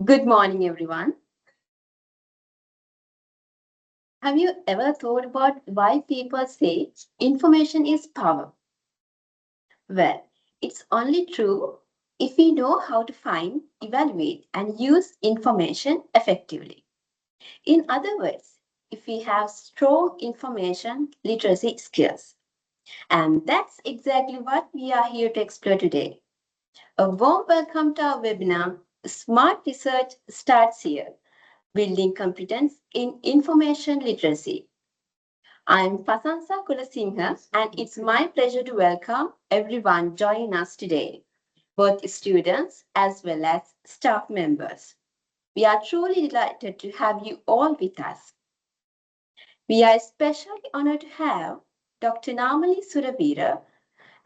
Good morning, everyone. Have you ever thought about why people say information is power? Well, it's only true if we know how to find, evaluate, and use information effectively. In other words, if we have strong information literacy skills. And that's exactly what we are here to explore today. A warm welcome to our webinar, Smart Research Starts Here, Building Competence in Information Literacy. I'm Prasansa Kulasinghe, and it's my pleasure to welcome everyone joining us today, both students as well as staff members. We are truly delighted to have you all with us. We are especially honored to have Dr. Namali Suraweera,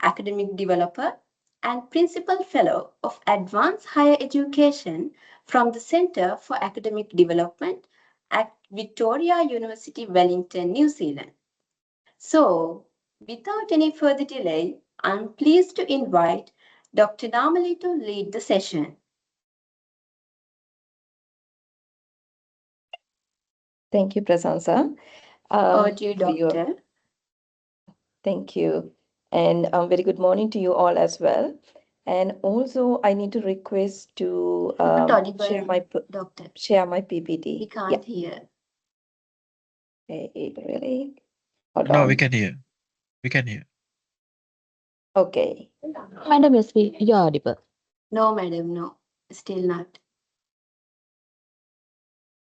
academic developer and principal fellow of advanced higher education from the Centre for Academic Development at Victoria University, Wellington, New Zealand. So, without any further delay, I'm pleased to invite Dr. Namali to lead the session. Thank you, Prasansa. Over to you, Doctor. Thank you. And very good morning to you all as well. And also, I need to request to share my Doctor. share my PPT. We can't hear. Really? Hold No, on. we can hear. We can hear. Okay. Madam, yes, you're audible. No, madam, no. Still not.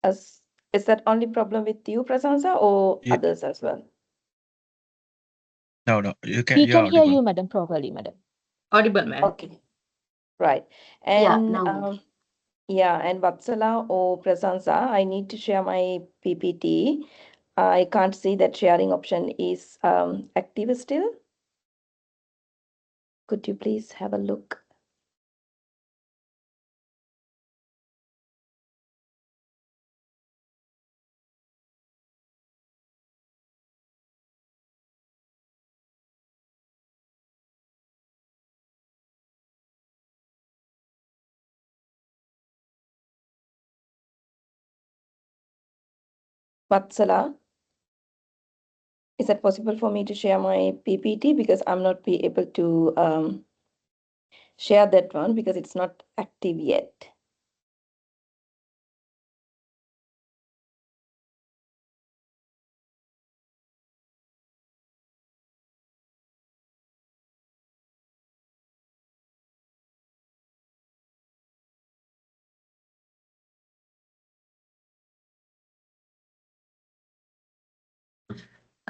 Is that only problem with you, Prasansa, or Yeah. others as well? No, you can. We You're can hear audible. you, madam, properly, madam. Audible, ma'am. Okay. Right. Yeah, And now. and Vatsala or Prasansa, I need to share my PPT. I can't see that sharing option is active still. Could you please have a look? Vatsala, is it possible for me to share my PPT because I'm not be able to share that one because it's not active yet.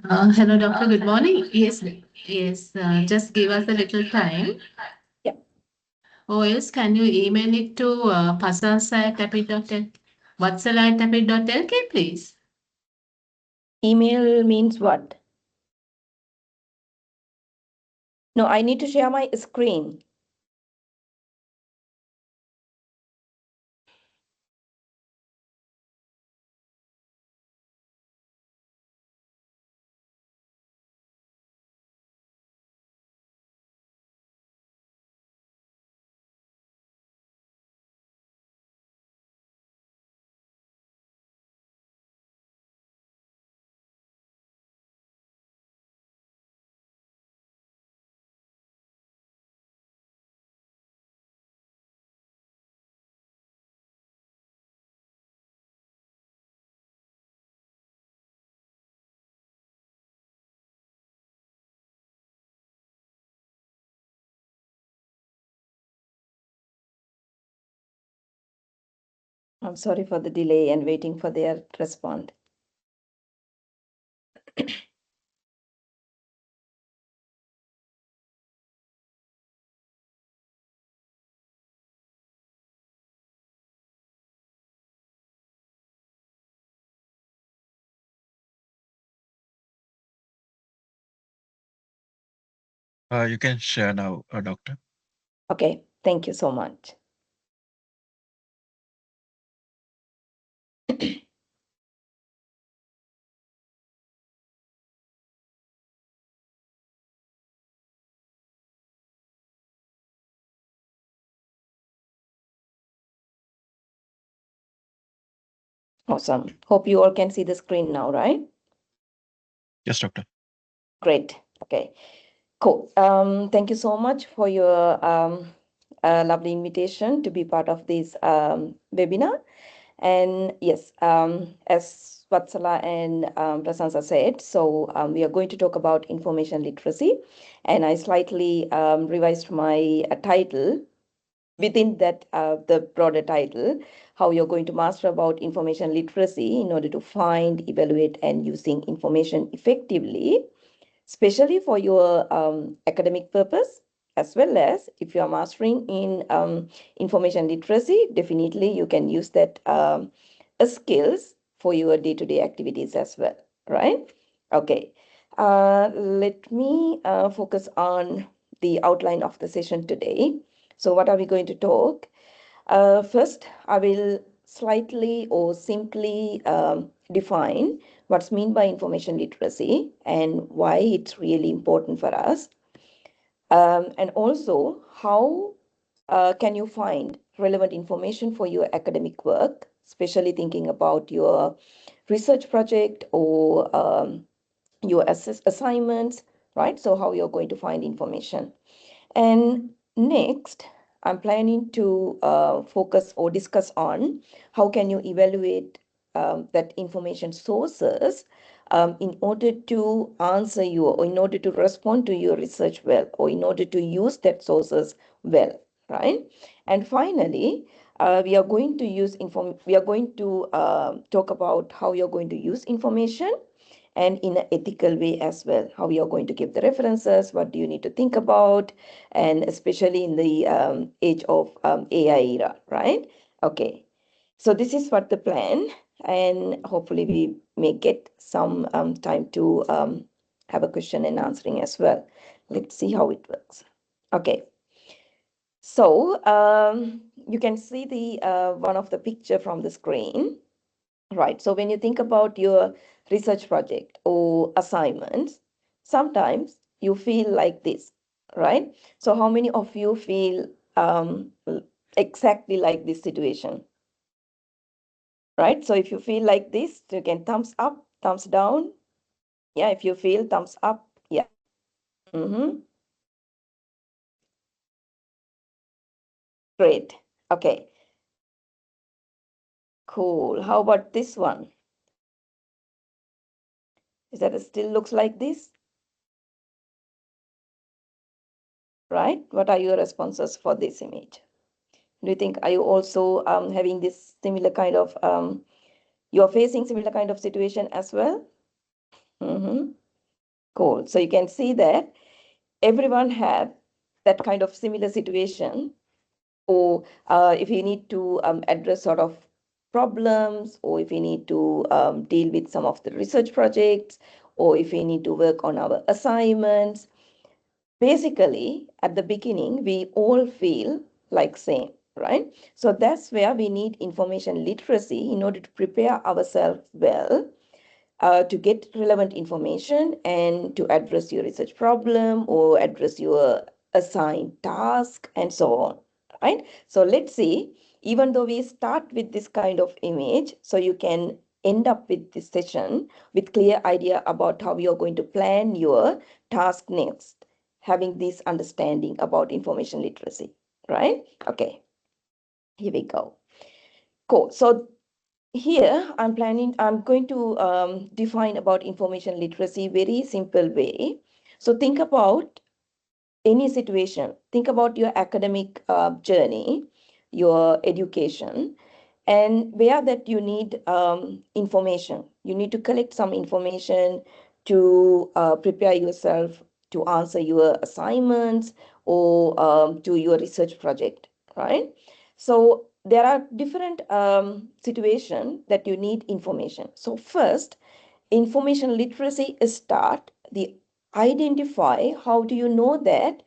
Hello, doctor. Good morning. Yes, just give us a little time. Yeah. Or else, can you email it to pasansa@tapit.lk, vatsala@tapit.lk, please? Email means what? No, I need to share my screen. I'm sorry for the delay and waiting for their response. You can share now, doctor. Okay, thank you so much. Awesome. Hope you all can see the screen now, right? Yes, doctor. Great. Okay. Cool. Thank you so much for your lovely invitation to be part of this webinar. And yes, as Vatsala and Prasansa said, so we are going to talk about information literacy. And I slightly revised my title within that, the broader title, how you're going to master about information literacy in order to find, evaluate, and using information effectively, especially for your academic purpose, as well as if you are mastering in information literacy, definitely you can use that as skills for your day-to-day activities as well, right? Okay, let me focus on the outline of the session today. So what are we going to talk? First, I will slightly or simply define what's meant by information literacy and why it's really important for us. And also, how can you find relevant information for your academic work, especially thinking about your research project or your assignments, right? So how you're going to find information. And next, I'm planning to focus or discuss on how can you evaluate that information sources in order to answer you, or in order to respond to your research well, or in order to use that sources well, right? And finally, we are going to talk about how you're going to use information and in an ethical way as well. How you're going to give the references, what do you need to think about, and especially in the age of AI era, right? Okay, so this is what the plan, and hopefully we may get some time to have a question and answering as well. Let's see how it works. Okay, so you can see the one of the picture from the screen. Right. So when you think about your research project or assignments, sometimes you feel like this, right? So how many of you feel exactly like this situation, right? So if you feel like this, you can thumbs up, thumbs down. Yeah, if you feel thumbs up, yeah. Great. Okay. Cool. How about this one? Is that it still looks like this? Right? What are your responses for this image? Do you think, are you also having this similar kind of, you're facing similar kind of situation as well? Cool. So you can see that everyone had that kind of similar situation, or if you need to address sort of problems, or if you need to deal with some of the research projects, or if we need to work on our assignments. Basically, at the beginning, we all feel like same, right? So that's where we need information literacy in order to prepare ourselves well, to get relevant information and to address your research problem or address your assigned task and so on, right? So let's see, even though we start with this kind of image, so you can end up with this session with clear idea about how you're going to plan your task next, having this understanding about information literacy, right? Okay, here we go. Cool. So here I'm going to define about information literacy very simple way. So think about any situation, think about your academic journey, your education, and where that you need information. You need to collect some information to prepare yourself to answer your assignments or to your research project, right? So there are different situations that you need information. So first, information literacy is start the identify, how do you know that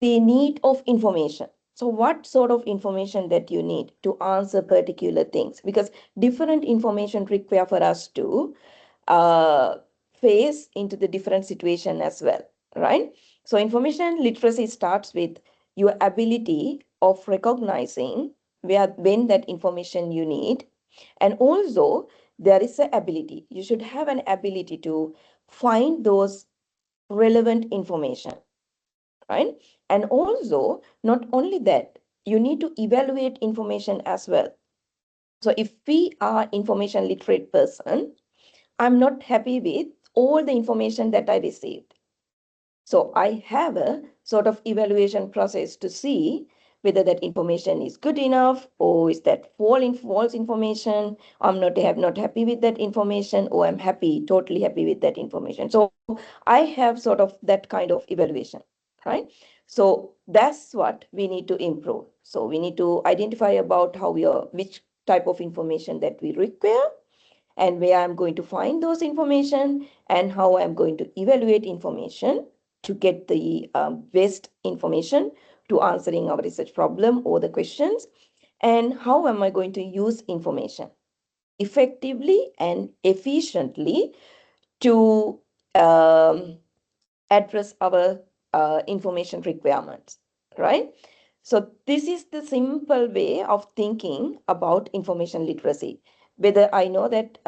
the need of information. So what sort of information that you need to answer particular things, because different information require for us to uh, face into the different situation as well, right? So information literacy starts with your ability of recognizing when that information you need, And also, there is an ability. You should have an ability to find those relevant information, right? And also, not only that, you need to evaluate information as well. So if we are information literate person, I'm not happy with all the information that I received. So I have a sort of evaluation process to see whether that information is good enough, or is that false information. I'm not happy with that information, or I'm happy, totally happy with that information. So I have sort of that kind of evaluation, right? So that's what we need to improve. So we need to identify about how we are, which type of information that we require, and where I'm going to find those information, and how I'm going to evaluate information to get the best information to answering our research problem or the questions, and how am I going to use information effectively and efficiently to address our information requirements, right? So this is the simple way of thinking about information literacy. Whether I know that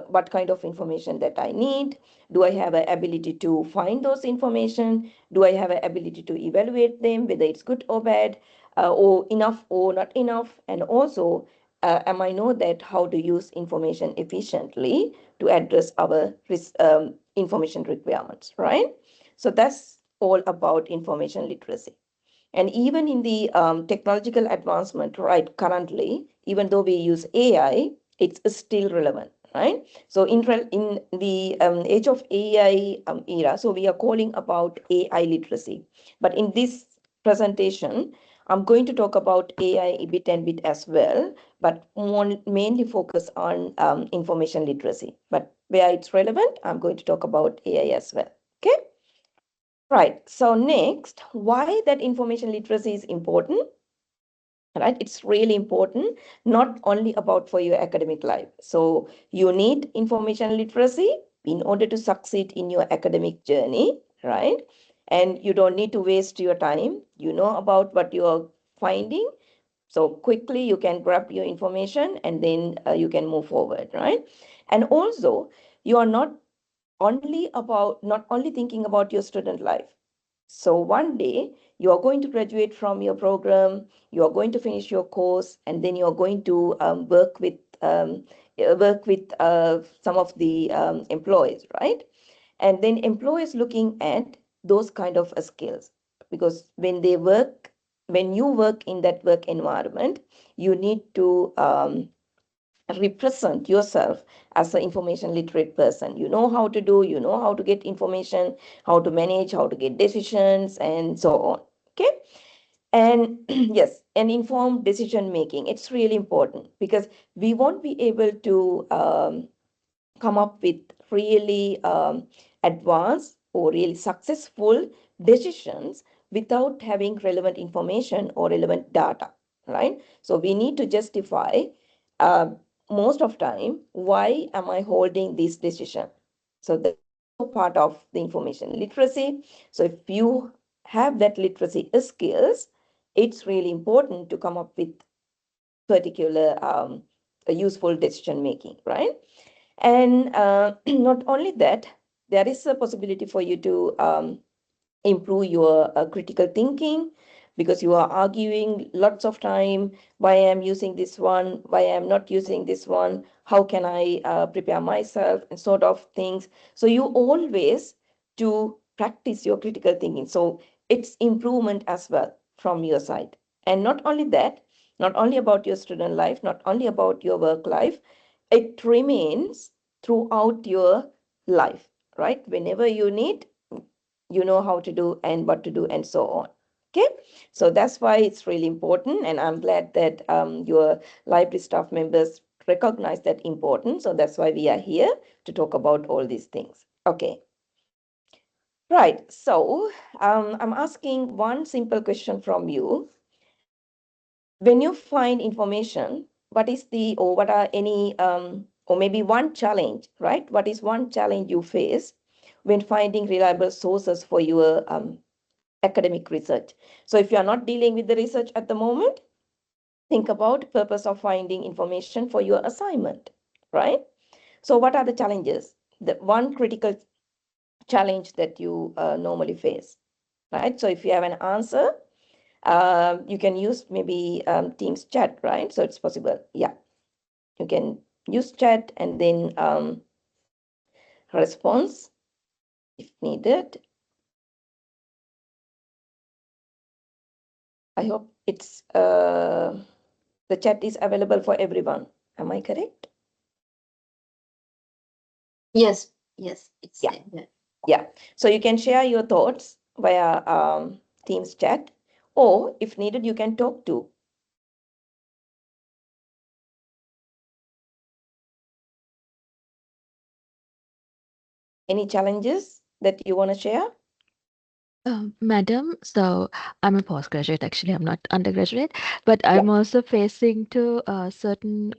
what kind of information that I need, do I have an ability to find those information, do I have an ability to evaluate them, whether it's good or bad, or enough or not enough, and also am I know that how to use information efficiently to address our information requirements, right? So that's all about information literacy. And even in the technological advancement, right, currently, even though we use AI, it's still relevant, right? So in the age of AI era, so we are calling about AI literacy. But in this presentation, I'm going to talk about AI a bit and bit as well, but mainly focus on information literacy. But where it's relevant, I'm going to talk about AI as well. Okay. Right. So next, why that information literacy is important, right? It's really important, not only about for your academic life. So you need information literacy in order to succeed in your academic journey, right? And you don't need to waste your time. You know about what you are finding. So quickly you can grab your information, and then you can move forward, right? And also, you are not only thinking about your student life. So one day you are going to graduate from your program, you are going to finish your course, and then you are going to work with some of the employees, right? And then employers looking at those kind of skills, because when you work in that work environment, you need to represent yourself as an information literate person. You know how to get information, how to manage, how to get decisions, and so on. Okay. And yes, and informed decision making, it's really important, because we won't be able to come up with really advanced or really successful decisions without having relevant information or relevant data, right? So we need to justify uh, most of time, why am I holding this decision? So that's also part of the information literacy. So if you have that literacy skills, it's really important to come up with particular useful decision making, right? And not only that, there is a possibility for you to improve your critical thinking, because you are arguing lots of time, why I'm using this one, why I'm not using this one, how can I prepare myself, and sort of things. So you always to practice your critical thinking. So it's improvement as well from your side. And not only that, not only about your student life, not only about your work life, it remains throughout your life, right? Whenever you need, you know how to do and what to do, and so on. Okay, so that's why it's really important, and I'm glad that your library staff members recognize that importance. So that's why we are here to talk about all these things. Okay, right. So I'm asking one simple question from you. When you find information, what is the, or what are any or maybe one challenge, right? What is one challenge you face when finding reliable sources for your academic research? So if you are not dealing with the research at the moment, think about purpose of finding information for your assignment, right? So what are the challenges? The one critical challenge that you normally face, right? So if you have an answer, you can use maybe Teams chat, right? So it's possible. Yeah, you can use chat and then response if needed. I hope it's the chat is available for everyone. Am I correct? Yes, yes, it's Yeah. there. Yeah. So you can share your thoughts via Teams chat, or if needed, you can talk to. Any challenges that you want to share? Madam, so I'm a postgraduate actually, I'm not undergraduate, but Yeah. I'm also facing to certain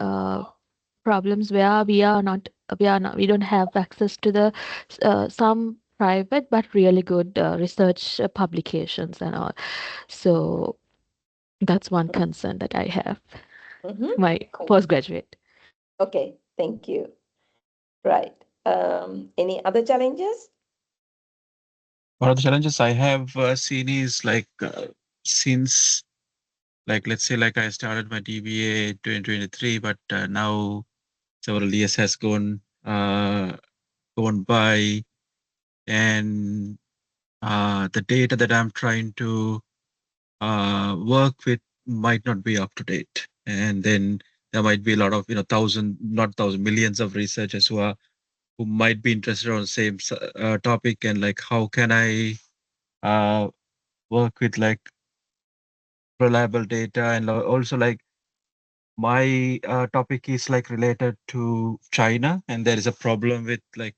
problems where we don't have access to the some private but really good research publications and all. So that's one concern that I have, Mm-hmm. my Cool. postgraduate. Okay, thank you. Right. Any other challenges? One of the challenges I have seen is like since like let's say like I started my DBA 2023, but now several years has gone by, and the data that I'm trying to work with might not be up to date, and then there might be a lot of thousand, not thousand, millions of researchers who might be interested on the same topic, and like how can I uh, work with like reliable data, and also like my topic is like related to China, and there is a problem with like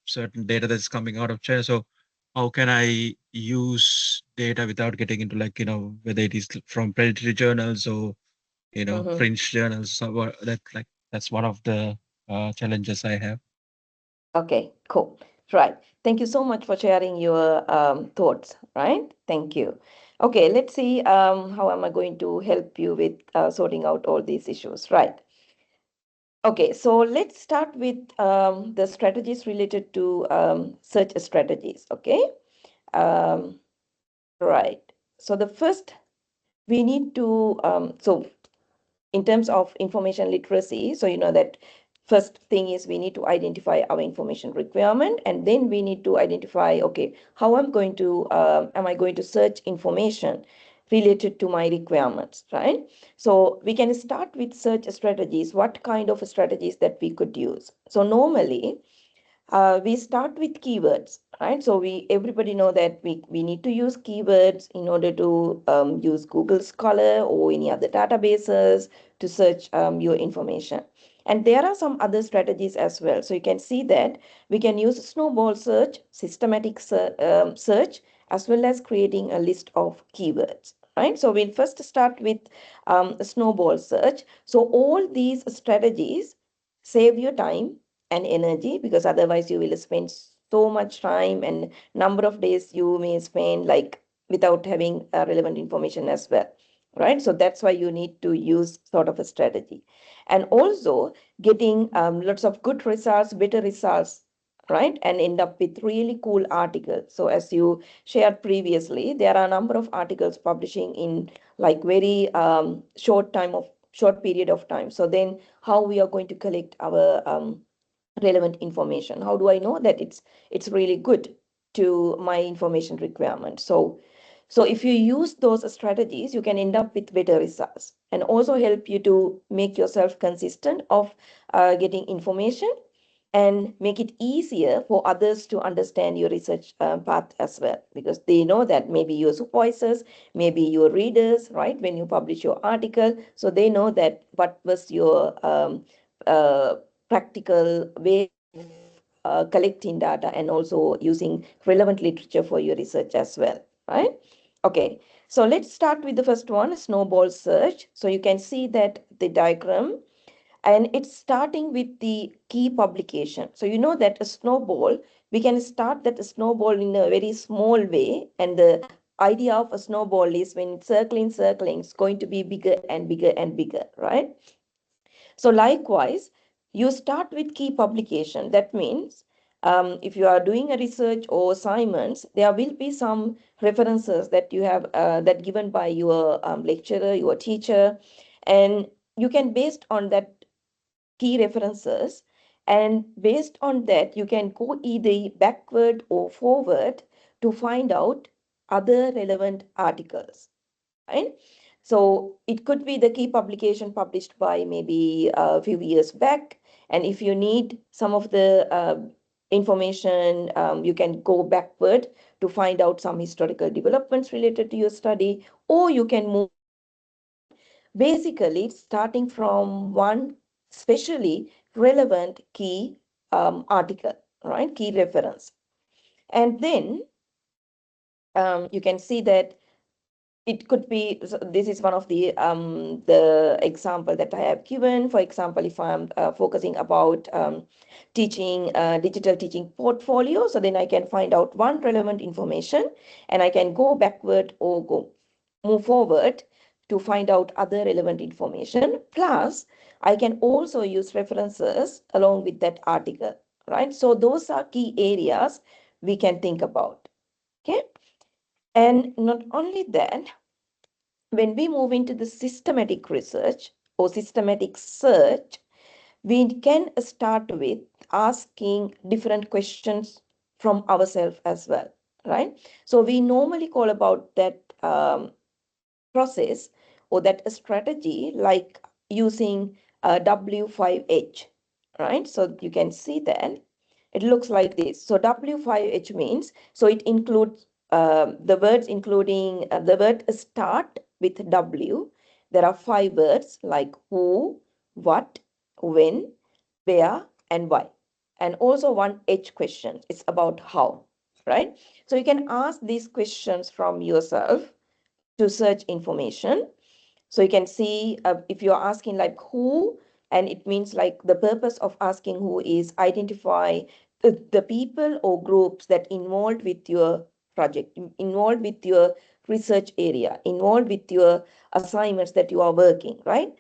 certain data that's coming out of China. So how can I use data without getting into like whether it is from predatory journals or Mm-hmm. fringe journals? So that's one of the challenges I have. Okay, cool. Right. Thank you so much for sharing your thoughts, right? Thank you. Okay, let's see how am I going to help you with sorting out all these issues, right? Okay, so let's start with the strategies related to search strategies, okay? Um, right. So the first, we need to, in terms of information literacy, so you know that first thing is we need to identify our information requirement, and then we need to identify, okay, how am I going to search information related to my requirements, right? So we can start with search strategies. What kind of strategies that we could use? So normally we start with keywords, right? So everybody know that we need to use keywords in order to use Google Scholar or any other databases to search your information. And there are some other strategies as well. So you can see that we can use snowball search, systematic search, as well as creating a list of keywords, right? So we'll first start with snowball search. So all these strategies save your time and energy, because otherwise you will spend so much time and number of days you may spend like without having relevant information as well, right? So that's why you need to use sort of a strategy, and also getting lots of good results, better results, right? And end up with really cool articles. So as you shared previously, there are a number of articles publishing in like very short period of time. So then how we are going to collect our relevant information? How do I know that it's really good to my information requirement? So if you use those strategies, you can end up with better results, and also help you to make yourself consistent of getting information, and make it easier for others to understand your research path as well, because they know that maybe your supervisors, maybe your readers, right, when you publish your article, so they know that what was your uh, practical way of collecting data and also using relevant literature for your research as well, right? Okay, so let's start with the first one, snowball search. So you can see that the diagram, and it's starting with the key publication. So you know that a snowball, we can start that snowball in a very small way, and the idea of a snowball is when it's circling, it's going to be bigger and bigger and bigger, right? So likewise, you start with key publication. That means if you are doing a research or assignments, there will be some references that you have that given by your lecturer, your teacher, and you can based on that key references, and based on that you can go either backward or forward to find out other relevant articles, right? So it could be the key publication published by maybe a few years back. And if you need some of the information, you can go backward to find out some historical developments related to your study, or you can move forward. Basically, it's starting from one specially relevant key article, right? Key reference. And then you can see that it could be, so this is one of the example that I have given. For example, if I'm focusing about teaching digital teaching portfolio, so then I can find out one relevant information and I can go backward or go move forward to find out other relevant information. Plus, I can also use references along with that article, right? So those are key areas we can think about. Okay. And not only that, when we move into the systematic research or systematic search, we can start with asking different questions from ourselves as well, right? So we normally call about that process or that strategy like using W5H, right? So you can see that it looks like this. So W5H means, so it includes the words including the word start with W. There are 5 words like who, what, when, where, and why. And also one H question. It's about how, right? So you can ask these questions from yourself to search information. So you can see if you're asking like who, and it means like the purpose of asking who is identify the people or groups that involved with your project, involved with your research area, involved with your assignments that you are working, right?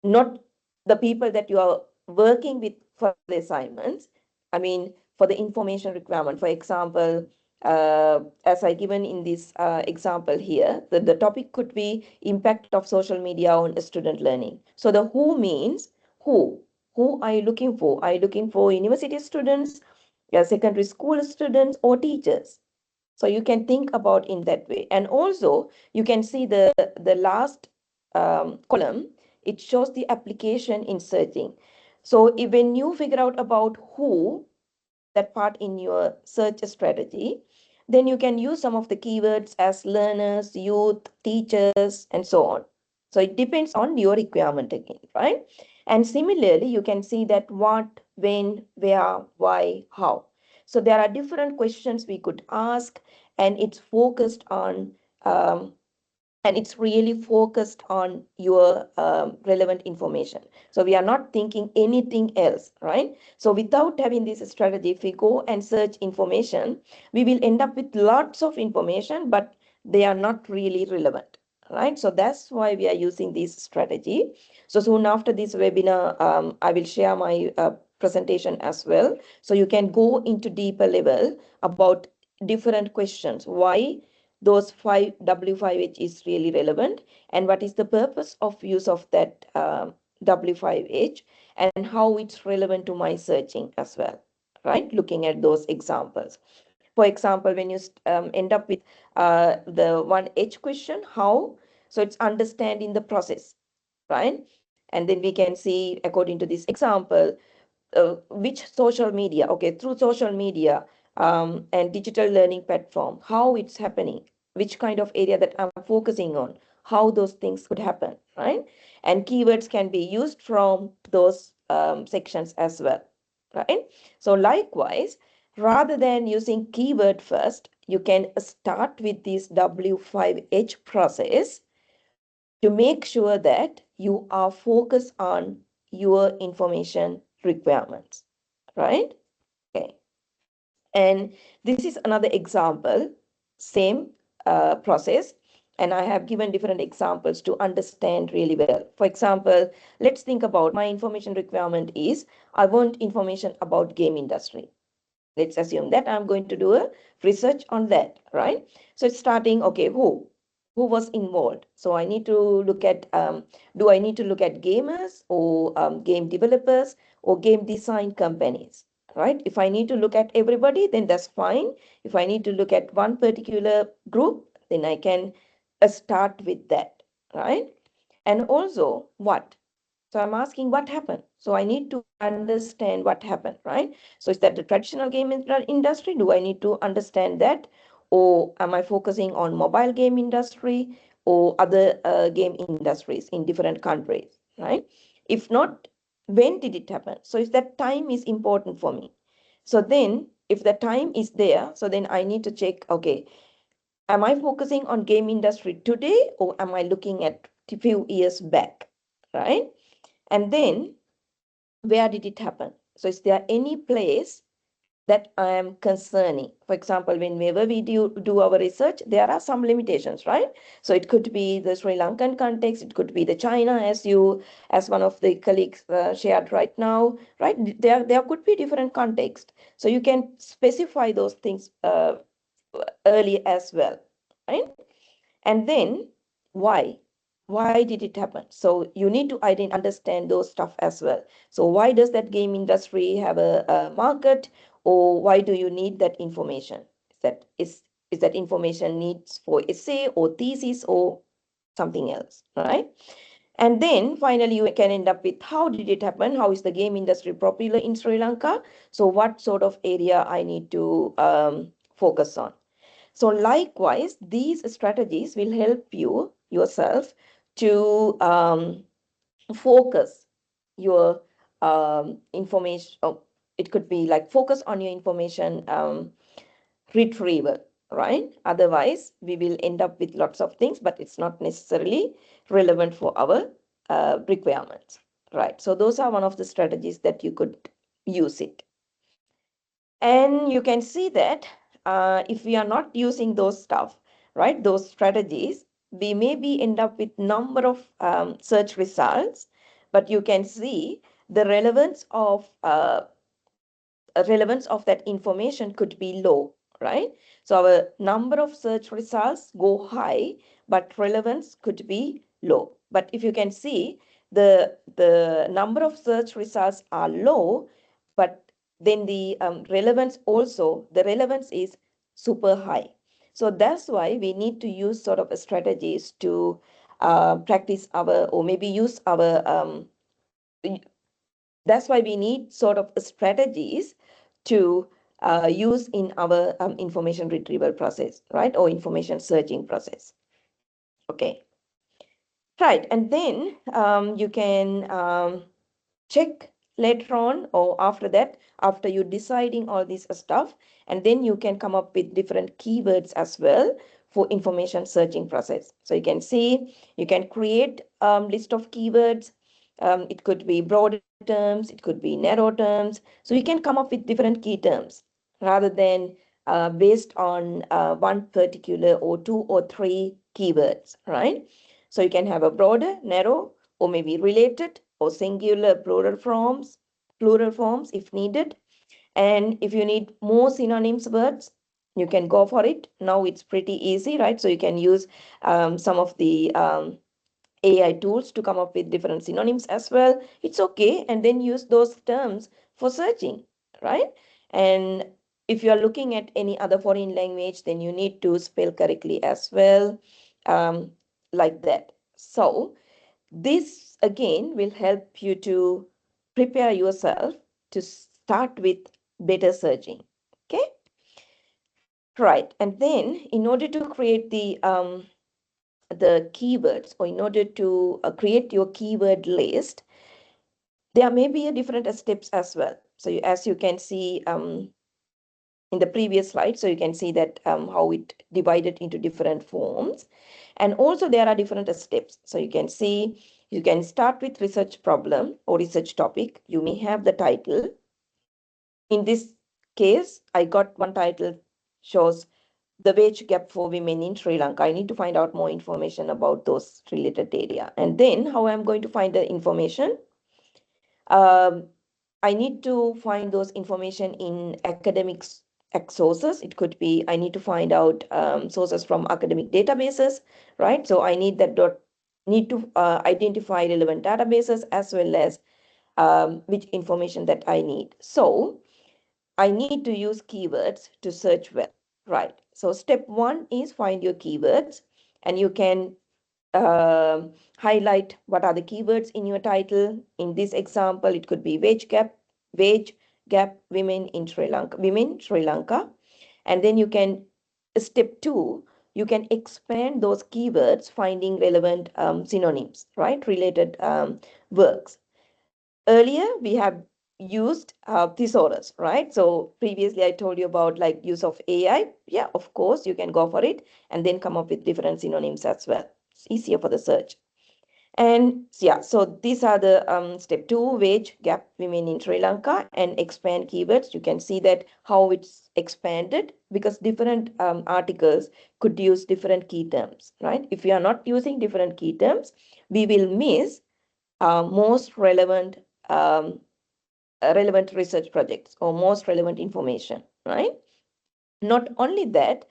Not the people that you are working with for the assignments. I mean, for the information requirement. For example, as I given in this example here, the topic could be impact of social media on student learning. So the who means who. Who are you looking for? Are you looking for university students, secondary school students, or teachers? So you can think about in that way. And also you can see the last column, it shows the application in searching. So when you figure out about who, that part in your search strategy, then you can use some of the keywords as learners, youth, teachers, and so on. So it depends on your requirement again, right? And similarly, you can see that what, when, where, why, how. So there are different questions we could ask, and it's focused on and it's really focused on your relevant information. So we are not thinking anything else, right? So without having this strategy, if we go and search information, we will end up with lots of information, but they are not really relevant, right? So that's why we are using this strategy. So soon after this webinar, I will share my presentation as well. So you can go into deeper level about different questions. Why those 5W5H is really relevant, and what is the purpose of use of that W5H, and how it's relevant to my searching as well, right? Looking at those examples. For example, when you end up with the one H question, how, so it's understanding the process, right? And then we can see, according to this example, which social media, okay, through social media and digital learning platform, how it's happening, which kind of area that I'm focusing on, how those things could happen, right? And keywords can be used from those sections as well, right? So likewise, rather than using keyword first, you can start with this W5H process to make sure that you are focused on your information requirements, right? Okay. And this is another example, same process. And I have given different examples to understand really well. For example, let's think about my information requirement is I want information about game industry. Let's assume that I'm going to do a research on that, right? So it's starting, okay, who was involved? So I need to look at, do I need to look at gamers or game developers or game design companies, right? If I need to look at everybody, then that's fine. If I need to look at one particular group, then I can start with that, right? And also what? So I'm asking what happened. So I need to understand what happened, right? So is that the traditional game industry? Do I need to understand that? Or am I focusing on mobile game industry or other game industries in different countries, right? If not, when did it happen? So if that time is important for me. So then if the time is there, so then I need to check, okay, am I focusing on game industry today or am I looking at a few years back, right? And then where did it happen? So is there any place that I am concerning? For example, whenever we do our research, there are some limitations, right? So it could be the Sri Lankan context, it could be the China, as one of the colleagues shared right now, right? There could be different context. So you can specify those things early as well, right? And then why? Why did it happen? So you need to understand those stuff as well. So why does that game industry have a market, or why do you need that information? Is that information needs for essay or thesis or something else, right? And then finally you can end up with how did it happen? How is the game industry popular in Sri Lanka? So what sort of area I need to focus on? So likewise, these strategies will help you yourself to focus your information. Oh, it could be like focus on your information retrieval, right? Otherwise, we will end up with lots of things, but it's not necessarily relevant for our requirements, right? So those are one of the strategies that you could use it. And you can see that if we are not using those stuff, right, those strategies, we maybe end up with number of search results, but you can see the relevance of that information could be low, right? So our number of search results go high, but relevance could be low. But if you can see, the number of search results are low, but then the the relevance is super high. So that's why we need to use sort of strategies to practice our, or maybe use our that's why we need sort of strategies to use in our information retrieval process, right? Or information searching process. Okay. Right. And then you can check later on or after that, after you deciding all this stuff, and then you can come up with different keywords as well for information searching process. So you can see, you can create list of keywords. It could be broader terms, it could be narrow terms. So you can come up with different key terms rather than based on one particular or two or three keywords, right? So you can have a broader, narrow, or maybe related or singular plural forms if needed. And if you need more synonyms words, you can go for it. Now it's pretty easy, right? So you can use some of the AI tools to come up with different synonyms as well. It's okay. And then use those terms for searching, right? And if you are looking at any other foreign language, then you need to spell correctly as well, um, like that. So this again will help you to prepare yourself to start with better searching. Okay, right. And then in order to create the keywords, or in order to create your keyword list, there may be a different steps as well. So as you can see in the previous slide, so you can see that how it divided into different forms. And also there are different steps. So you can see, you can start with research problem or research topic. You may have the title. In this case, I got one title shows the wage gap for women in Sri Lanka. I need to find out more information about those related area. And then how I'm going to find the information? Um, I need to find those information in academics sources. It could be I need to find out sources from academic databases, right? So I need that need to identify relevant databases as well as which information that I need. So I need to use keywords to search well, right? So step one is find your keywords, and you can highlight what are the keywords in your title. In this example, it could be wage gap, women in Sri Lanka, women Sri Lanka, and then you can step two. You can expand those keywords, finding relevant synonyms, right? Related works. Earlier, we have used thesaurus, right? So previously I told you about like use of AI. Yeah, of course, you can go for it and then come up with different synonyms as well. It's easier for the search. And yeah, so these are the step two, wage gap women in Sri Lanka, and expand keywords. You can see that how it's expanded because different articles could use different key terms, right? If we are not using different key terms, we will miss most um, relevant research projects or most relevant information, right? Not only that,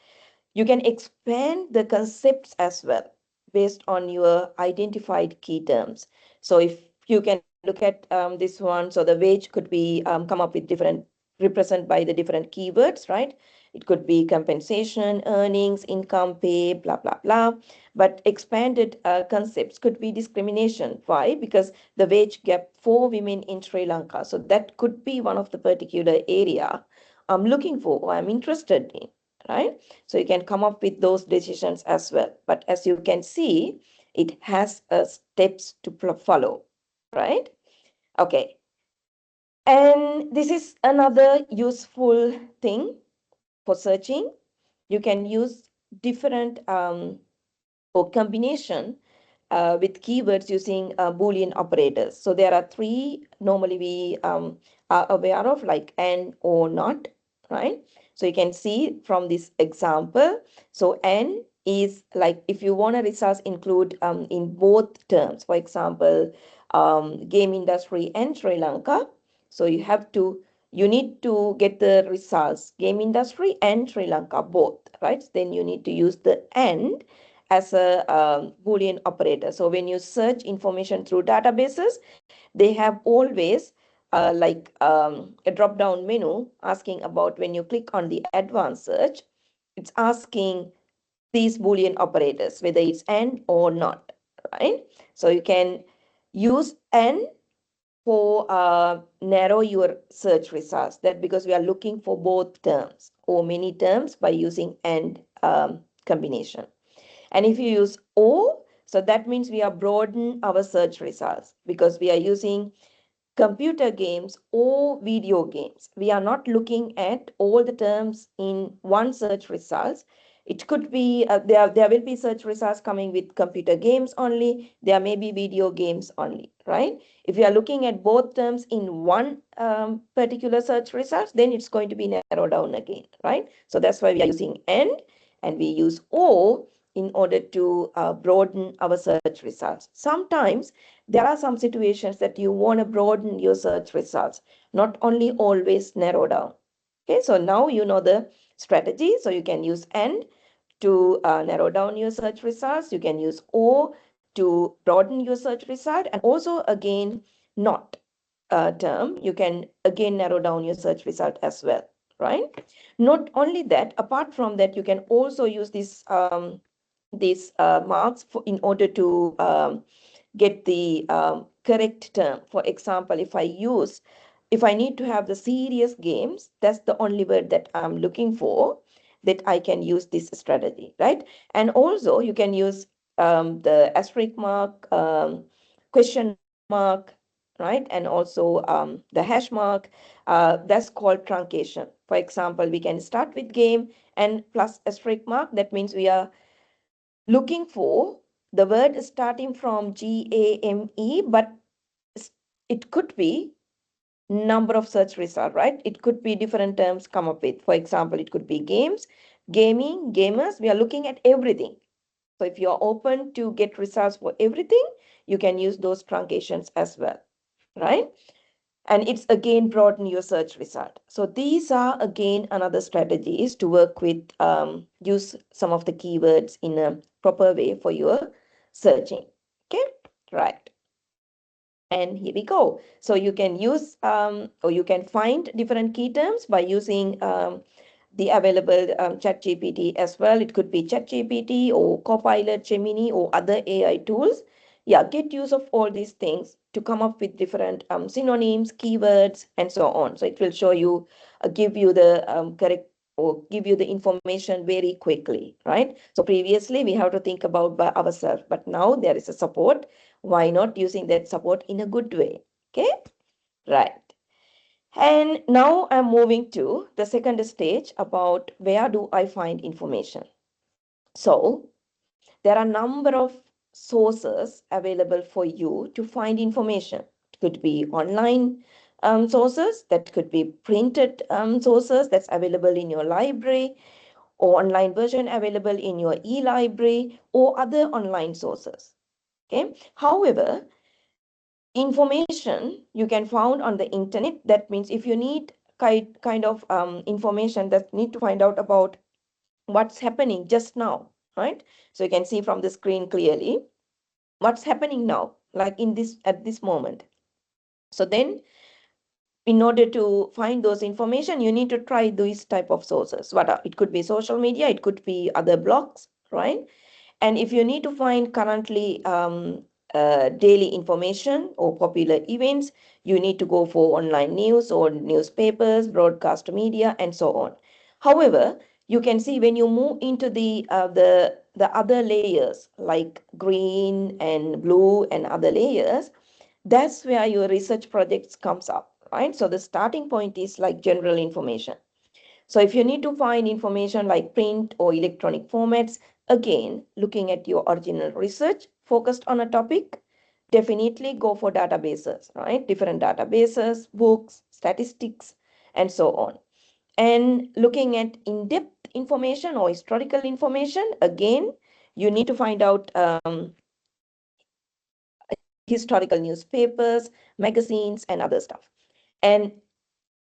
you can expand the concepts as well based on your identified key terms. So if you can look at this one, so the wage could be come up with different represent by the different keywords, right? It could be compensation, earnings, income, pay, blah, blah, blah. But expanded concepts could be discrimination. Why? Because the wage gap for women in Sri Lanka. So that could be one of the particular area I'm looking for or I'm interested in, right? So you can come up with those decisions as well. But as you can see, it has steps to follow, right? Okay. And this is another useful thing for searching. You can use different or combination with keywords using Boolean operators. So there are three normally we are aware of, like and or not, right? So you can see from this example. So and is like if you want a results include in both terms, for example, game industry and Sri Lanka. So you need to get the results, game industry and Sri Lanka both, right? Then you need to use the and as a Boolean operator. So when you search information through databases, they have always a drop-down menu asking about when you click on the advanced search, it's asking these Boolean operators, whether it's and or not, right? So you can use and for narrow your search results. That because we are looking for both terms or many terms by using and combination. And if you use O, so that means we are broaden our search results because we are using computer games or video games. We are not looking at all the terms in one search results. It could be, there will be search results coming with computer games only. There may be video games only, right? If you are looking at both terms in one particular search results, then it's going to be narrowed down again, right? So that's why we are using and we use O in order to broaden our search results. Sometimes there are some situations that you want to broaden your search results, not only always narrow down. Okay, so now you know the strategy. So you can use and to narrow down your search results. You can use O to broaden your search result, and also again not term, you can again narrow down your search result as well, right? Not only that, apart from that, you can also use these marks in order to get the correct term. For example, if I need to have the serious games, that's the only word that I'm looking for, that I can use this strategy, right? And also you can use the asterisk mark, question mark, right? And also the hash mark, that's called truncation. For example, we can start with game and plus asterisk mark. That means we are looking for the word starting from GAME, but it could be number of search result, right? It could be different terms come up with. For example, it could be games, gaming, gamers, we are looking at everything. So if you're open to get results for everything, you can use those truncations as well, right? And it's again broaden your search result. So these are again another strategies to work with, use some of the keywords in a proper way for your searching. Okay, right. And here we go. So you can use or you can find different key terms by using the available chat GPT as well. It could be chat GPT or Copilot, Gemini or other AI tools. Yeah, get use of all these things to come up with different synonyms, keywords, and so on. So it will show you, give you the correct or give you the information very quickly, right? So previously we have to think about by ourselves, but now there is a support. Why not using that support in a good way? Okay, right. And now I'm moving to the second stage about where do I find information. So there are a number of sources available for you to find information. It could be online sources, that could be printed sources that's available in your library, or online version available in your e-library, or other online sources. Okay. However, information you can find on the internet. That means if you need kind of information that need to find out about what's happening just now, right? So you can see from the screen clearly what's happening now, like in this at this moment. So then in order to find those information, you need to try these type of sources. What are, it could be social media, it could be other blogs, right? And if you need to find currently daily information or popular events, you need to go for online news or newspapers, broadcast media, and so on. However, you can see when you move into the other layers like green and blue and other layers, that's where your research projects comes up, right? So the starting point is like general information. So if you need to find information like print or electronic formats, again, looking at your original research focused on a topic, definitely go for databases, right? Different databases, books, statistics, and so on. And looking at in-depth information or historical information, again, you need to find out historical newspapers, magazines, and other stuff. And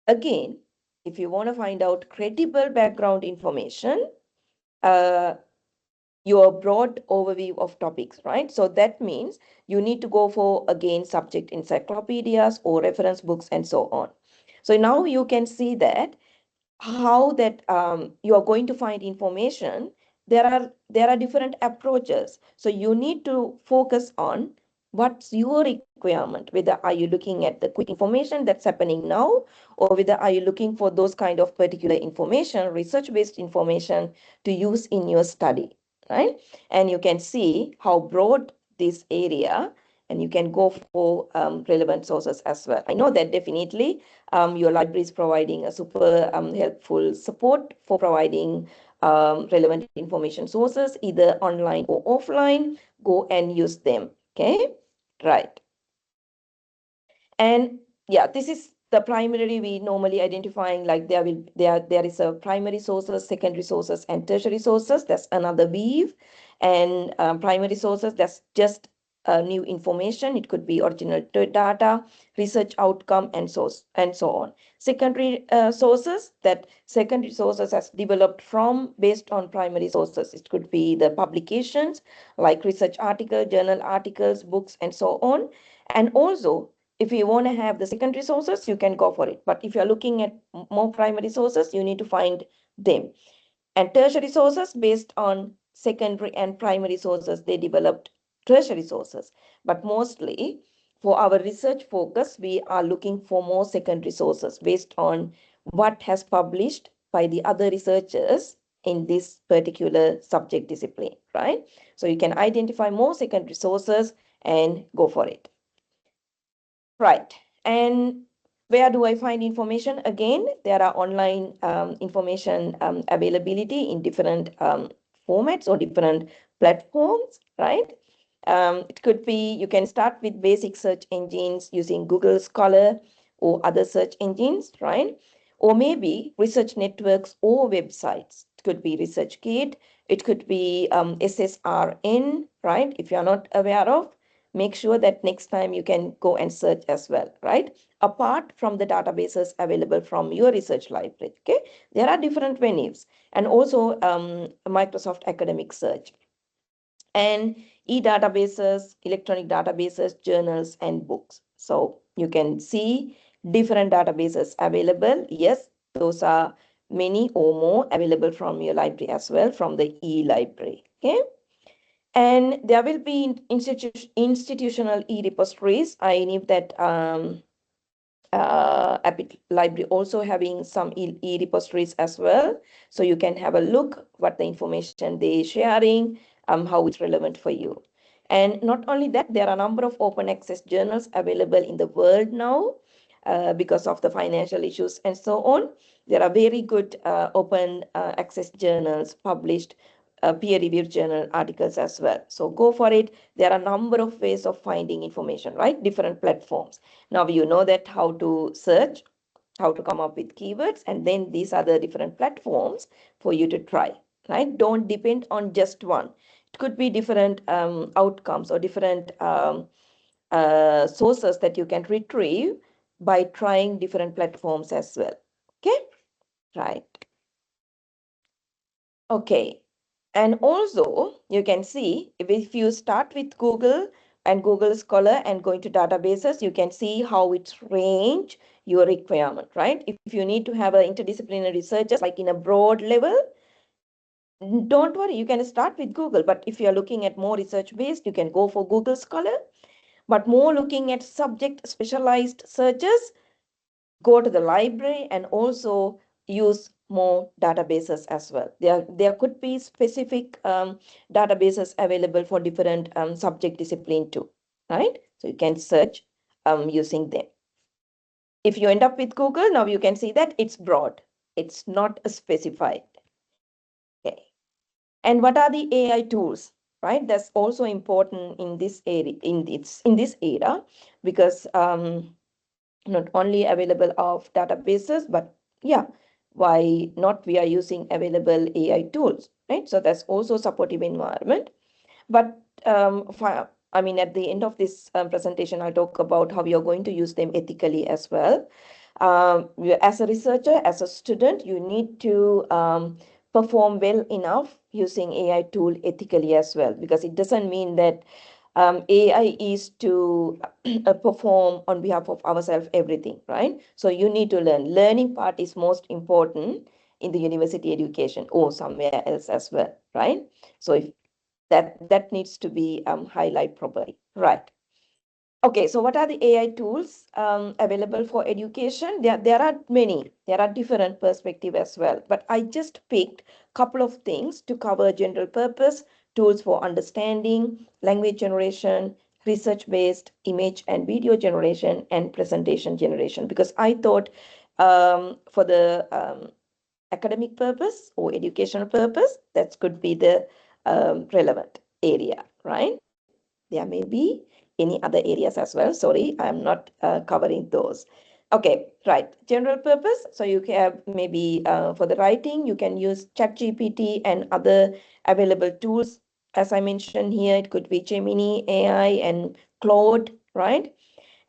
again, if you want to find out credible background information, uh, your broad overview of topics, right? So that means you need to go for, again, subject encyclopedias or reference books and so on. So now you can see that how that you are going to find information. There are different approaches. So you need to focus on what's your requirement, whether are you looking at the quick information that's happening now, or whether are you looking for those kind of particular information, research based information to use in your study, right? And you can see how broad this area, and you can go for relevant sources as well. I know that definitely your library is providing a super helpful support for providing relevant information sources, either online or offline. Go and use them. Okay, right. And yeah, this is the primary we normally identifying, like there is a primary sources, secondary sources, and tertiary sources. That's another weave. And primary sources, that's just new information. It could be original data, research outcome, and so on. Secondary sources, that secondary sources has developed from based on primary sources. It could be the publications like research articles, journal articles, books, and so on. And also, if you want to have the secondary sources, you can go for it. But if you're looking at more primary sources, you need to find them. And tertiary sources, based on secondary and primary sources, they developed tertiary sources. But mostly for our research focus, we are looking for more secondary sources based on what has published by the other researchers in this particular subject discipline, right? So you can identify more secondary sources and go for it. Right. And where do I find information? Again, there are online information availability in different formats or different platforms, right? It could be, you can start with basic search engines using Google Scholar or other search engines, right? Or maybe research networks or websites. It could be ResearchGate. It could be SSRN, right? If you're not aware of, make sure that next time you can go and search as well, right? Apart from the databases available from your research library, okay? There are different venues, and also Microsoft Academic Search and e-databases, electronic databases, journals, and books. So you can see different databases available. Yes, those are many or more available from your library as well, from the e-library. Okay. And there will be institutional e-repositories. I knew that Epic Library also having some e-repositories as well. So you can have a look what the information they sharing, how it's relevant for you. And not only that, there are a number of open access journals available in the world now because of the financial issues and so on. There are very good open access journals published, peer-reviewed journal articles as well. So go for it. There are a number of ways of finding information, right? Different platforms. Now you know that how to search, how to come up with keywords, and then these are the different platforms for you to try, right? Don't depend on just one. It could be different outcomes or different sources that you can retrieve by trying different platforms as well. Okay, right. Okay. And also you can see if you start with Google and Google Scholar and going to databases, you can see how it's range your requirement, right? If you need to have an interdisciplinary researchers like in a broad level, don't worry, you can start with Google. But if you're looking at more research based, you can go for Google Scholar. But more looking at subject specialized searches, go to the library and also use more databases as well. There could be specific databases available for different subject discipline too, right? So you can search using them. If you end up with Google, now you can see that it's broad. It's not specified. Okay. And what are the AI tools, right? That's also important in this area, in this era, because not only available of databases, but yeah, why not we are using available AI tools, right? So that's also supportive environment. But I mean, at the end of this presentation, I'll talk about how you're going to use them ethically as well. As a researcher, as a student, you need to perform well enough using AI tool ethically as well, because it doesn't mean that AI is to perform on behalf of ourselves everything, right? So you need to learn. Learning part is most important in the university education or somewhere else as well, right? So if that needs to be highlighted properly, right? Okay, so what are the AI tools available for education? There are many. There are different perspectives as well. But I just picked a couple of things to cover general purpose, tools for understanding, language generation, research-based image and video generation, and presentation generation. Because I thought for the academic purpose or educational purpose, that could be the relevant area, right? There may be any other areas as well. Sorry, I'm not covering those. Okay, right. General purpose. So you have maybe for the writing, you can use ChatGPT and other available tools. As I mentioned here, it could be Gemini, AI, and Claude, right?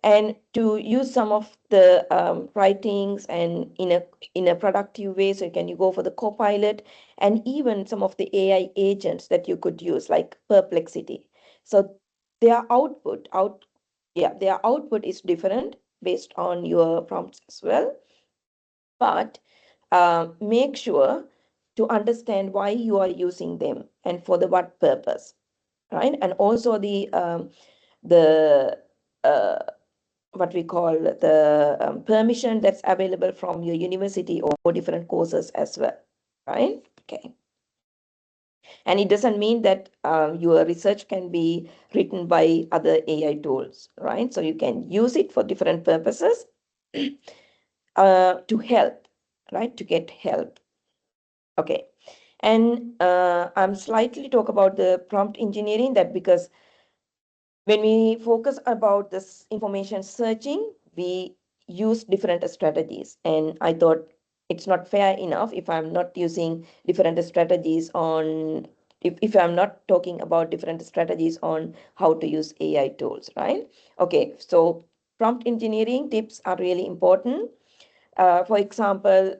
And to use some of the writings and in a productive way, so you go for the Copilot and even some of the AI agents that you could use, like Perplexity. So their output is different based on your prompts as well. But make sure to understand why you are using them and for the what purpose, right? And also the what we call the permission that's available from your university or different courses as well, right? Okay. And it doesn't mean that your research can be written by other AI tools, right? So you can use it for different purposes to help, right? To get help. Okay. And I'm slightly talk about the prompt engineering, that because when we focus about this information searching, we use different strategies. And I thought it's not fair enough if I'm not using different strategies on, if I'm not talking about different strategies on how to use AI tools, right? Okay, so prompt engineering tips are really important. For example,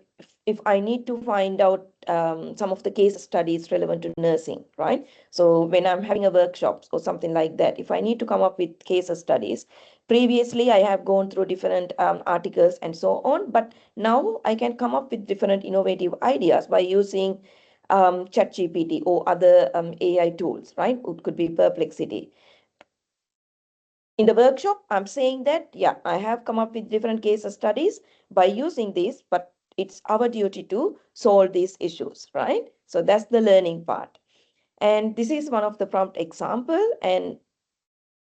if I need to find out some of the case studies relevant to nursing, right? So when I'm having a workshop or something like that, if I need to come up with case studies, previously I have gone through different articles and so on, but now I can come up with different innovative ideas by using ChatGPT or other AI tools, right? It could be Perplexity. In the workshop, I'm saying that, yeah, I have come up with different case studies by using this, but it's our duty to solve these issues, right? So that's the learning part. And this is one of the prompt example, and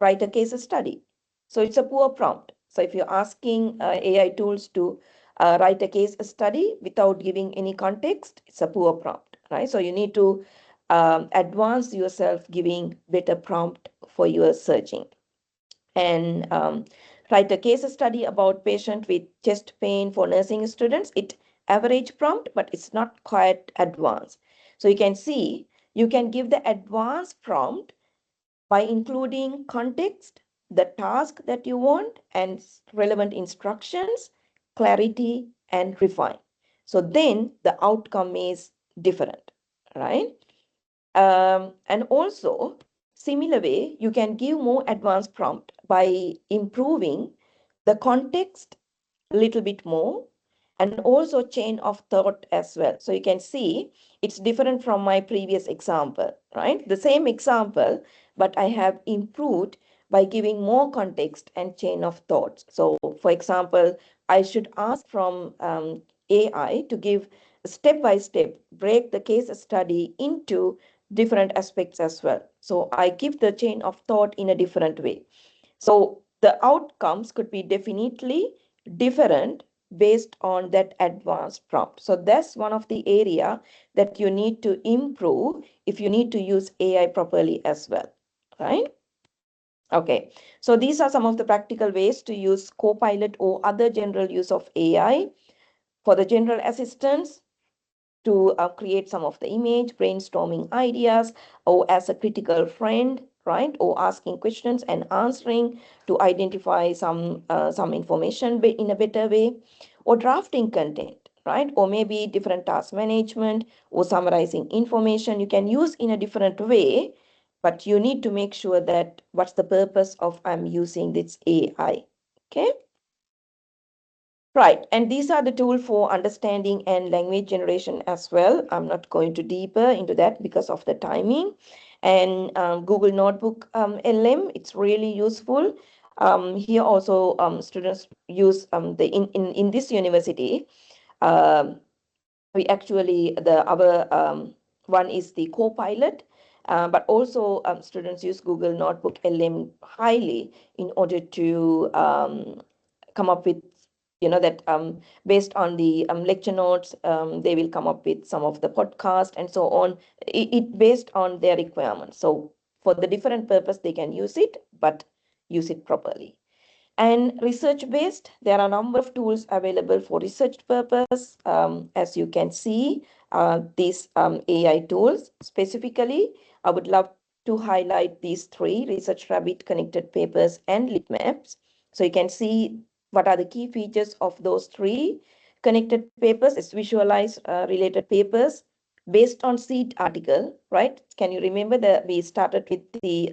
write a case study. So it's a poor prompt. So if you're asking AI tools to write a case study without giving any context, it's a poor prompt, right? So you need to advance yourself giving better prompt for your searching. And write a case study about patient with chest pain for nursing students. It average prompt, but it's not quite advanced. So you can see, you can give the advanced prompt by including context, the task that you want, and relevant instructions, clarity, and refine. So then the outcome is different, right? And also, similar way, you can give more advanced prompt by improving the context a little bit more, and also chain of thought as well. So you can see it's different from my previous example, right? The same example, but I have improved by giving more context and chain of thoughts. So for example, I should ask from AI to give step by step, break the case study into different aspects as well. So I give the chain of thought in a different way. So the outcomes could be definitely different based on that advanced prompt. So that's one of the area that you need to improve if you need to use AI properly as well, right? Okay, so these are some of the practical ways to use Copilot or other general use of AI. For the general assistance, to create some of the image, brainstorming ideas, or as a critical friend, right? Or asking questions and answering to identify some information in a better way, or drafting content, right? Or maybe different task management or summarizing information. You can use in a different way, but you need to make sure that what's the purpose of I'm using this AI, okay? Right, and these are the tool for understanding and language generation as well. I'm not going to deeper into that because of the timing. And Google Notebook LM, it's really useful. Here also students use in this university, um, we actually, our one is the Copilot, but also students use Google Notebook LM highly in order to come up with, that based on the lecture notes, they will come up with some of the podcast and so on, it based on their requirements. So for the different purpose they can use it, but use it properly. And research based, there are a number of tools available for research purpose. As you can see, these AI tools specifically, I would love to highlight these three: Research Rabbit, Connected Papers, and Lit Maps. So you can see what are the key features of those three. Connected papers is visualize related papers based on seed article, right? Can you remember that we started with the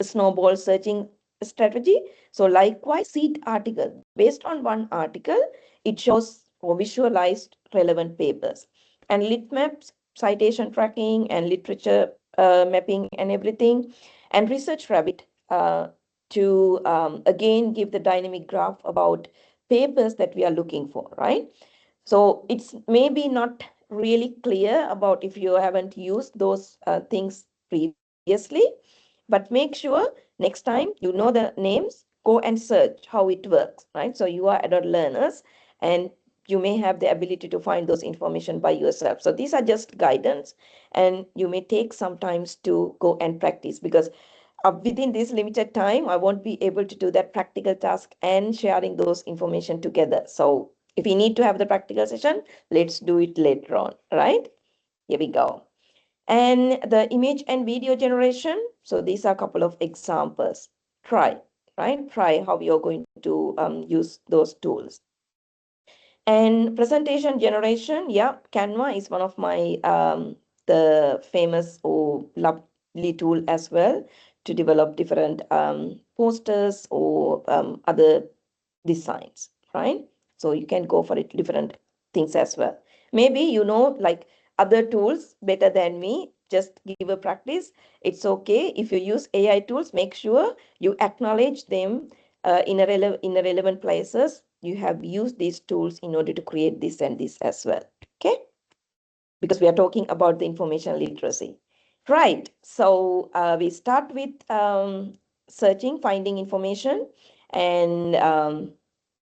snowball searching strategy? So likewise, seed article, based on one article, it shows or visualized relevant papers. And lit maps, citation tracking and literature mapping and everything. And research rabbit to again give the dynamic graph about papers that we are looking for, right? So it's maybe not really clear about if you haven't used those things previously, but make sure next time you know the names, go and search how it works, right? So you are adult learners and you may have the ability to find those information by yourself. So these are just guidance, and you may take some times to go and practice, because within this limited time, I won't be able to do that practical task and sharing those information together. So If we need to have the practical session, let's do it later on, right? Here we go. And the image and video generation. So these are a couple of examples. Try, right? Try how you're going to use those tools. And presentation generation, yeah, Canva is one of my the famous or lovely tool as well to develop different posters or other designs, right? So you can go for it different things as well. Maybe you know like other tools better than me. Just give a practice. It's okay if you use AI tools. Make sure you acknowledge them in a relevant places. You have used these tools in order to create this and this as well. Okay, because we are talking about the information literacy. Right. So we start with searching, finding information, and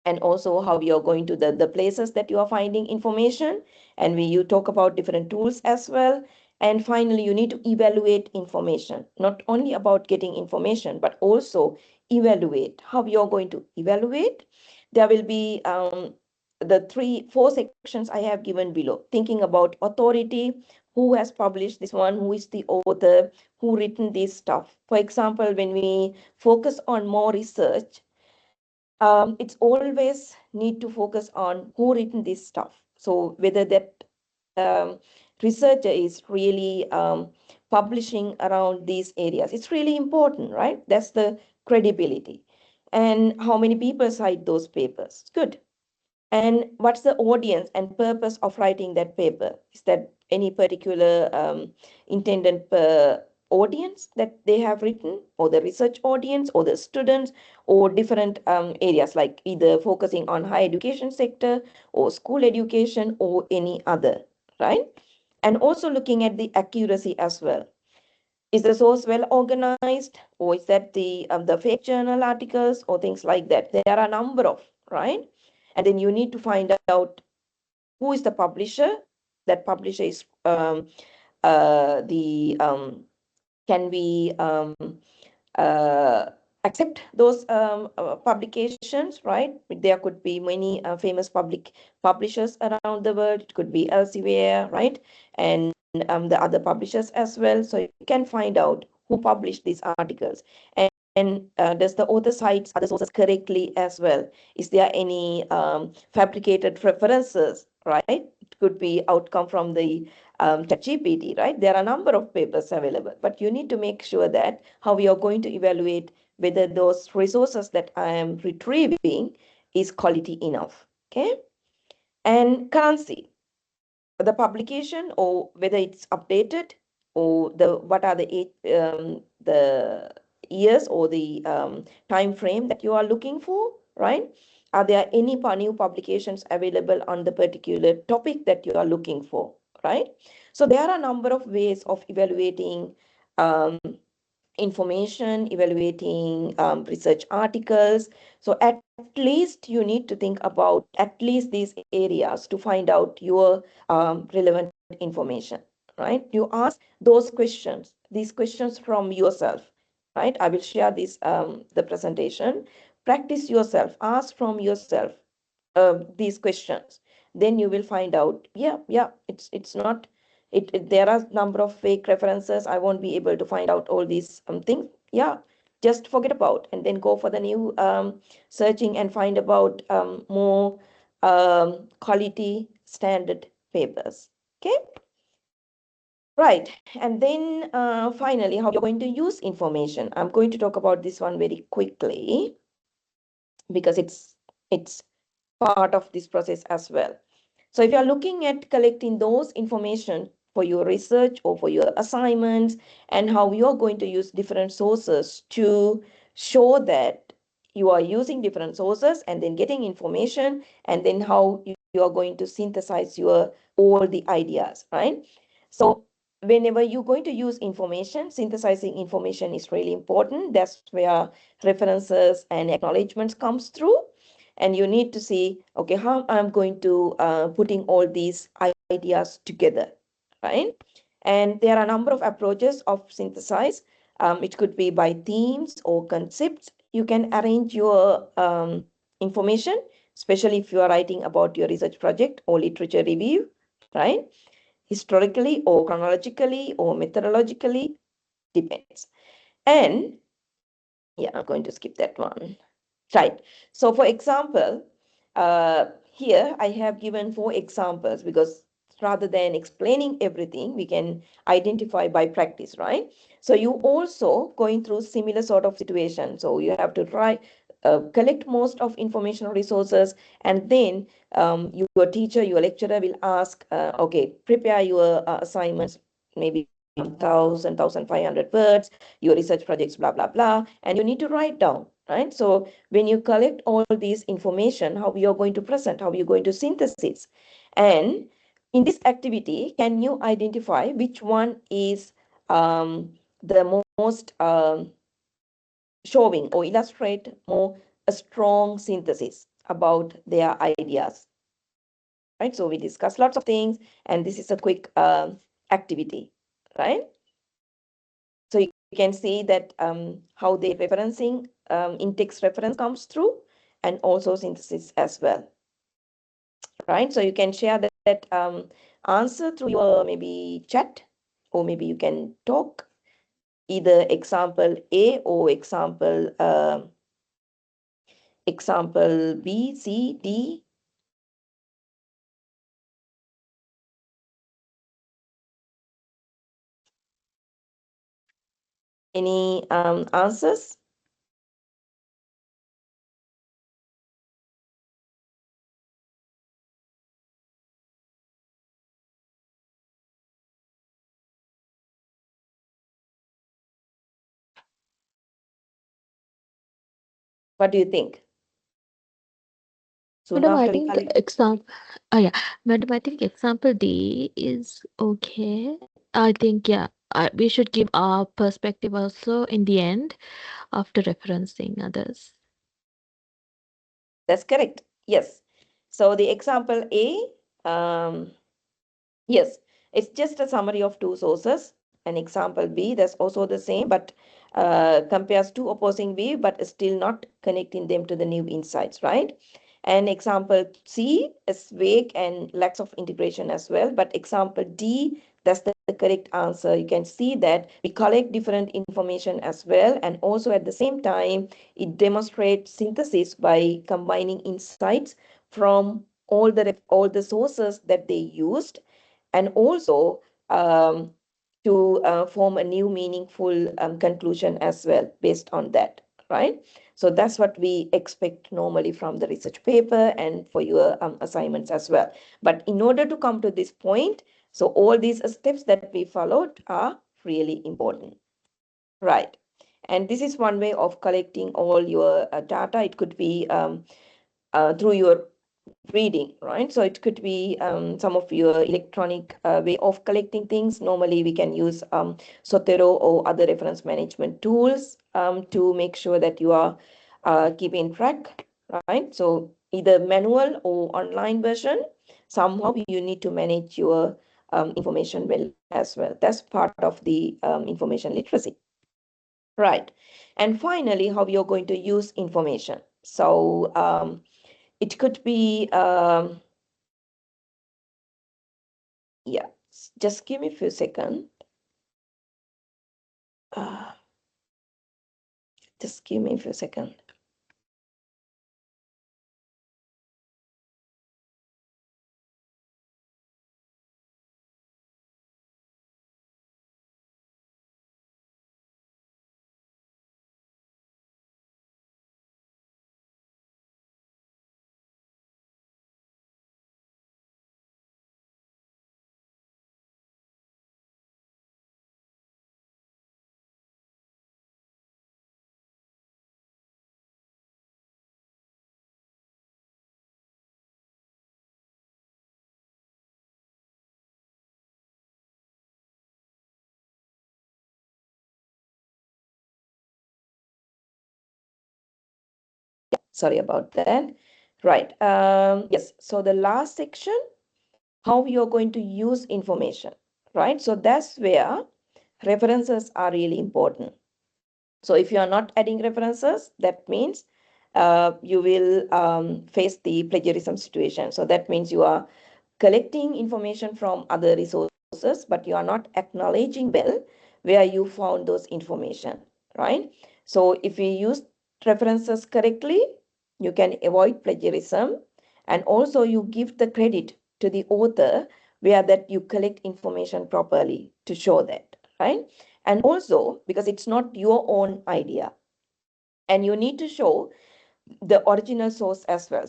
and also how you're going to the places that you are finding information. And you talk about different tools as well. And finally, you need to evaluate information, not only about getting information, but also evaluate how you're going to evaluate. There will be the four sections I have given below, thinking about authority, who has published this one, who is the author, who written this stuff. For example, when we focus on more research, it's always need to focus on who written this stuff. So whether that researcher is really publishing around these areas, it's really important, right? That's the credibility. And how many people cite those papers? Good. And what's the audience and purpose of writing that paper? Is that any particular intended audience that they have written, or the research audience, or the students, or different areas like either focusing on higher education sector or school education or any other, right? And also looking at the accuracy as well. Is the source well organized, or is that the fake journal articles or things like that? There are a number of, right? And then you need to find out who is the publisher. That publisher is the can we uh, accept those publications, right? There could be many famous publishers around the world. It could be elsewhere, right? And the other publishers as well. So you can find out who published these articles. And does the author cites other sources correctly as well? Is there any fabricated references, right? It could be outcome from the ChatGPT, right? There are a number of papers available, but you need to make sure that how we are going to evaluate whether those resources that I am retrieving is quality enough, okay? And currency, the publication or whether it's updated, or the what are the years or the time frame that you are looking for, right? Are there any new publications available on the particular topic that you are looking for, right? So there are a number of ways of evaluating um, information, evaluating research articles. So at least you need to think about at least these areas to find out your relevant information, right? You ask these questions from yourself, right? I will share this the presentation. Practice yourself, ask from yourself these questions. Then you will find out, yeah, it's not there are number of fake references. I won't be able to find out all these things. Yeah, just forget about, and then go for the new searching and find about more quality standard papers. Okay, right. And then finally, how you're going to use information. I'm going to talk about this one very quickly because it's part of this process as well. So if you are looking at collecting those information for your research or for your assignments, and how you're going to use different sources to show that you are using different sources and then getting information, and then how you are going to synthesize your all the ideas, right? So whenever you're going to use information, synthesizing information is really important. That's where references and acknowledgements comes through. And you need to see, okay, how I'm going to putting all these ideas together, right? And there are a number of approaches of synthesize. It could be by themes or concepts. You can arrange your information especially if you are writing about your research project or literature review, right? Historically or chronologically or methodologically, depends. And yeah, I'm going to skip that one. Right. So for example, here I have given 4 examples because rather than explaining everything, we can identify by practice, right? So you also going through similar sort of situation. So you have to try collect most of informational resources, and then your teacher, your lecturer will ask, okay, prepare your assignments, maybe 1,500 words, your research projects, blah, blah, blah, and you need to write down, right? So when you collect all these information, how you're going to present, how you're going to synthesis. And in this activity, can you identify which one is the most showing or illustrate more a strong synthesis about their ideas, right? So we discuss lots of things, and this is a quick activity, right? So you can see that how the referencing in-text reference comes through, and also synthesis as well, right? So you can share that answer through your maybe chat, or maybe you can talk either example A or example B, C, D. Any answers? What do you think? Soon Madam, I after we think collect. example, yeah, Madam, I think example D is okay. I think, yeah, we should give our perspective also in the end after referencing others. That's correct. Yes. So the example A, yes, it's just a summary of 2 sources. An example B, that's also the same, but compares 2 opposing views, but still not connecting them to the new insights, right? And example C is vague and lacks of integration as well. But example D, that's the correct answer. You can see that we collect different information as well, and also at the same time, it demonstrates synthesis by combining insights from all the sources that they used, and also um, to form a new meaningful conclusion as well based on that, right? So that's what we expect normally from the research paper and for your assignments as well. But in order to come to this point, so all these steps that we followed are really important, right? And this is one way of collecting all your data. It could be through your reading, right? So it could be some of your electronic way of collecting things. Normally, we can use Sotero or other reference management tools to make sure that you are keeping track, right? So either manual or online version, somehow you need to manage your information well as well. That's part of the information literacy. Right. And finally, how you're going to use information. So it could be yeah, just give me a few seconds. Uh, just give me a few seconds. Sorry about that. Right. Yes. So the last section, how you're going to use information, right? So that's where references are really important. So if you are not adding references, that means you will face the plagiarism situation. So that means you are collecting information from other resources, but you are not acknowledging well where you found those information, right? So if you use references correctly, you can avoid plagiarism, and also you give the credit to the author where that you collect information properly to show that, right? And also because it's not your own idea, and you need to show the original source as well.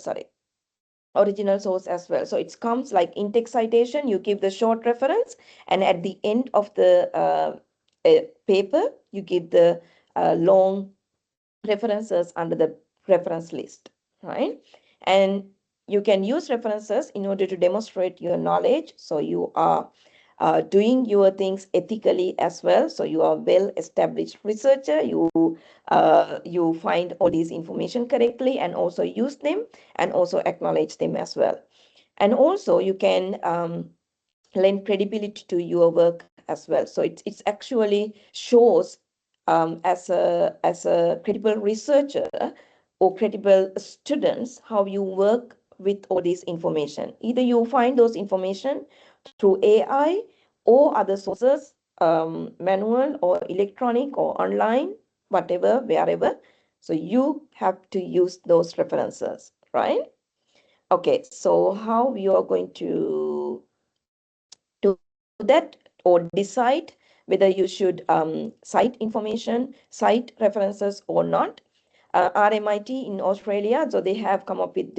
Original source as well. So it comes like in text citation, you give the short reference, and at the end of the paper, you give the long references under the reference list, right? And you can use references in order to demonstrate your knowledge. So you are doing your things ethically as well. So you are well established researcher. You find all these information correctly and also use them and also acknowledge them as well. And also you can lend credibility to your work as well. So it's actually shows as a credible researcher or credible students how you work with all this information. Either you find those information through AI or other sources, manual or electronic or online, whatever, wherever. So you have to use those references, right? Okay, so how we are going to do that or decide whether you should cite information, cite references or not. RMIT in Australia, so they have come up with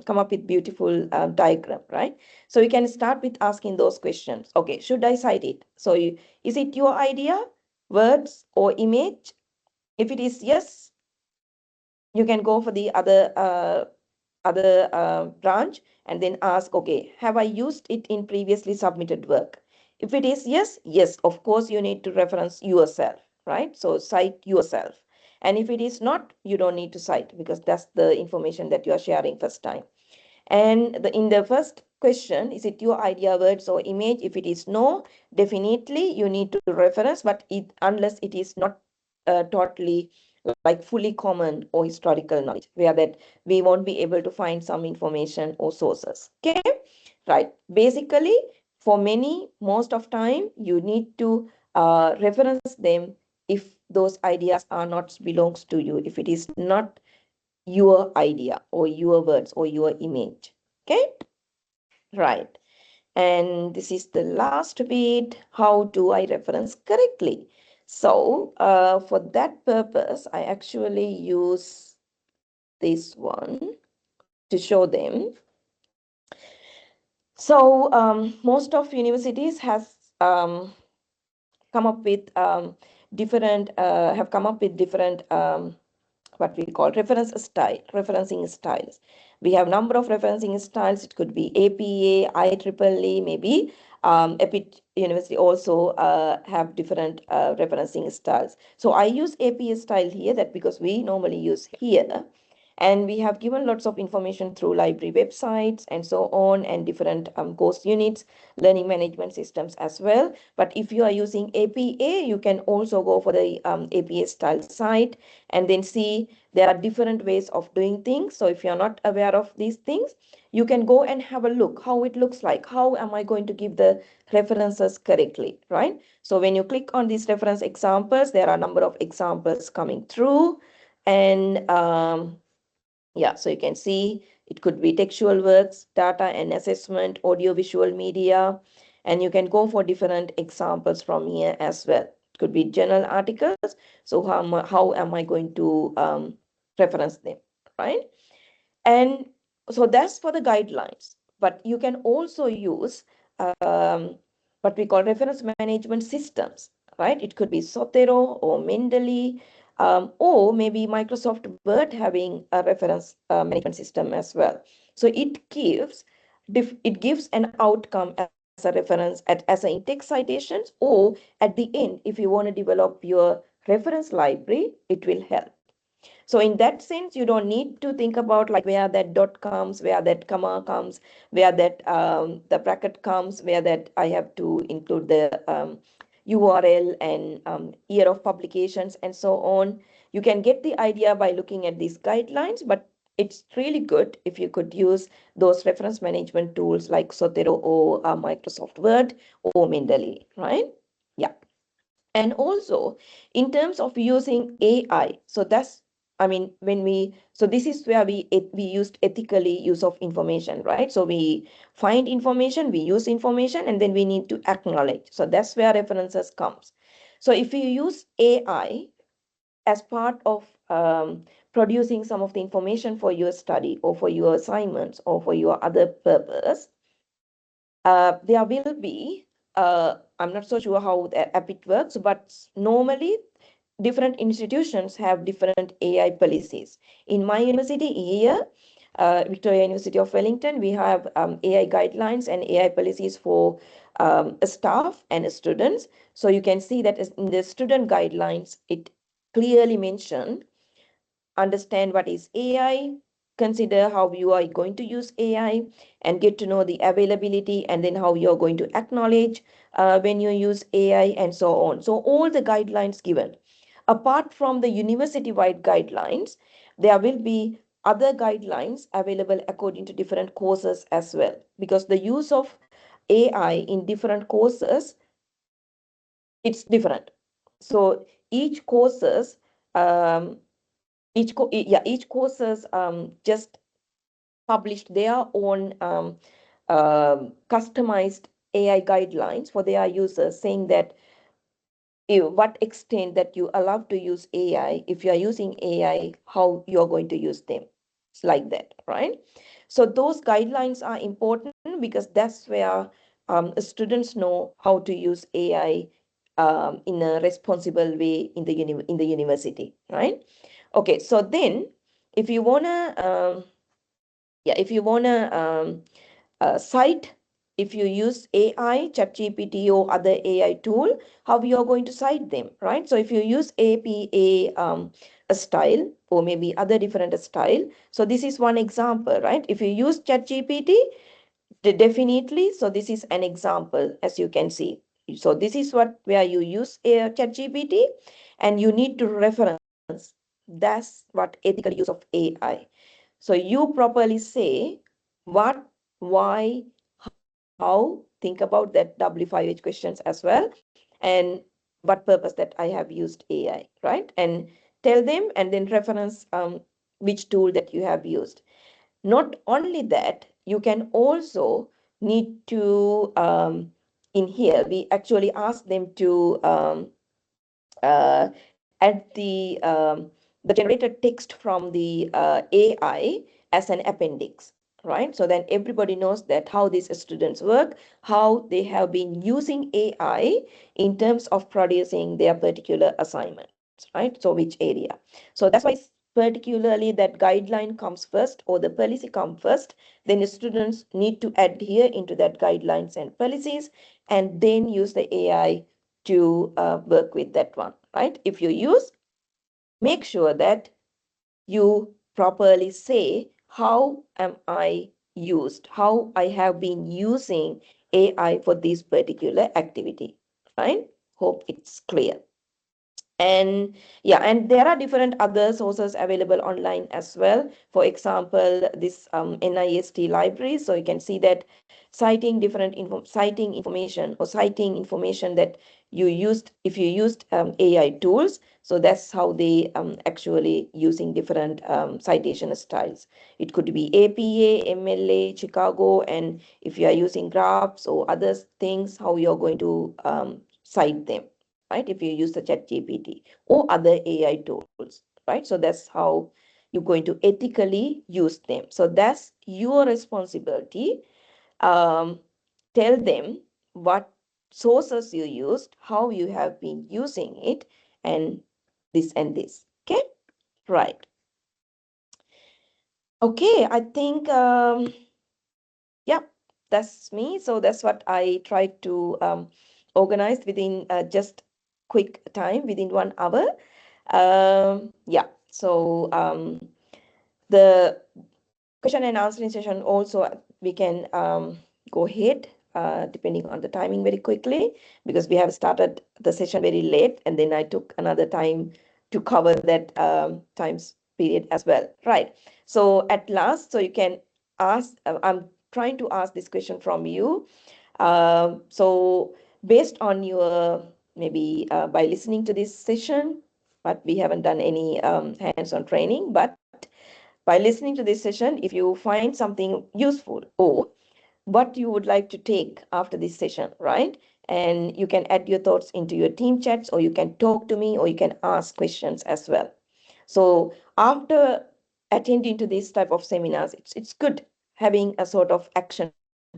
come up with beautiful diagram, right? So you can start with asking those questions. Okay, should I cite it? So is it your idea, words or image? If it is yes, you can go for the other branch and then ask, okay, have I used it in previously submitted work? If it is yes, yes, of course you need to reference yourself, right? So cite yourself. And if it is not, you don't need to cite because that's the information that you are sharing first time. And in the first question, is it your idea, words, or image? If it is no, definitely you need to reference, but unless it is not totally like fully common or historical knowledge, where that we won't be able to find some information or sources. Okay, right. Basically, for many, most of time, you need to reference them if those ideas are not belongs to you. If it is not your idea or your words or your image. Okay, right. And this is the last bit. How do I reference correctly? So for that purpose, I actually use this one to show them. So most of universities has come up with different have come up with different what we call referencing styles. We have number of referencing styles. It could be APA, IEEE, maybe EPIT University also have different referencing styles. So I use APA style here, that because we normally use here. And we have given lots of information through library websites and so on, and different course units, learning management systems as well. But if you are using APA, you can also go for the APA style site and then see there are different ways of doing things. So if you're not aware of these things, you can go and have a look how it looks like. How am I going to give the references correctly, right? So when you click on these reference examples, there are a number of examples coming through. And yeah, so you can see it could be textual works, data and assessment, audiovisual media, and you can go for different examples from here as well. It could be journal articles. So how am I going to reference them, right? And so that's for the guidelines. But you can also use what we call reference management systems, right? It could be Sotero or Mendeley, or maybe Microsoft Word having a reference management system as well. So it gives an outcome as a reference as a in text citations, or at the end, if you want to develop your reference library, it will help. So in that sense, you don't need to think about like where that dot comes, where that comma comes, where that the bracket comes, where that I have to include the URL and year of publications and so on. You can get the idea by looking at these guidelines, but it's really good if you could use those reference management tools like Zotero or Microsoft Word or Mendeley, right? Yeah. And also in terms of using AI, so that's, I mean, when we, so this is where we used ethically use of information, right? So we find information, we use information, and then we need to acknowledge. So that's where references comes. So if you use AI as part of producing some of the information for your study or for your assignments or for your other purpose, there will be, I'm not so sure how the app it works, but normally different institutions have different AI policies. In my university here, Victoria University of Wellington, we have AI guidelines and AI policies for staff and students. So you can see that in the student guidelines, it clearly mentioned understand what is AI, consider how you are going to use AI, and get to know the availability, and then how you're going to acknowledge when you use AI, and so on. So all the guidelines given. Apart from the university-wide guidelines, there will be other guidelines available according to different courses as well, because the use of AI in different courses, it's different. So each courses um, each courses just published their own customized AI guidelines for their users, saying that what extent that you allow to use AI, if you are using AI, how you're going to use them. It's like that, right? So those guidelines are important because that's where students know how to use AI in a responsible way in the university, right? Okay, so then if you wanna if you wanna cite, if you use AI, ChatGPT or other AI tool, how you are going to cite them, right? So if you use APA a style or maybe other different style, so this is one example, right? If you use ChatGPT, definitely, so this is an example, as you can see. So this is what where you use a ChatGPT, and you need to reference. That's what ethical use of AI. So you properly say what, why, how, think about that W5H questions as well, and what purpose that I have used AI, right? And tell them, and then reference which tool that you have used. Not only that, you can also need to, in here, we actually ask them to add the generated text from the AI as an appendix, right? So then everybody knows that how these students work, how they have been using AI in terms of producing their particular assignments, right? So which area. So that's why particularly that guideline comes first or the policy comes first, then the students need to adhere into that guidelines and policies, and then use the AI to work with that one, right? If you use, make sure that you properly say, how am I used? How I have been using AI for this particular activity, right? Hope it's clear. And yeah, and there are different other sources available online as well. For example, this NIST library. So you can see that citing information or citing information that you used, if you used AI tools. So that's how they actually using different citation styles. It could be APA, MLA, Chicago, and if you are using graphs or other things, how you're going to cite them, right? If you use the ChatGPT or other AI tools, right? So that's how you're going to ethically use them. So that's your responsibility. Um, Tell them what sources you used, how you have been using it, and this and this. Okay, right. Okay, I think yeah, that's me. So that's what I tried to organize within just quick time within 1 hour. Yeah, so the question and answering session also we can go ahead depending on the timing very quickly, because we have started the session very late and then I took another time to cover that times period as well, right? So at last, so you can ask, I'm trying to ask this question from you. So based on your, maybe by listening to this session, but we haven't done any hands-on training, but by listening to this session, if you find something useful or what you would like to take after this session, right? And you can add your thoughts into your team chats, or you can talk to me, or you can ask questions as well. So after attending to this type of seminars, it's good having a sort of action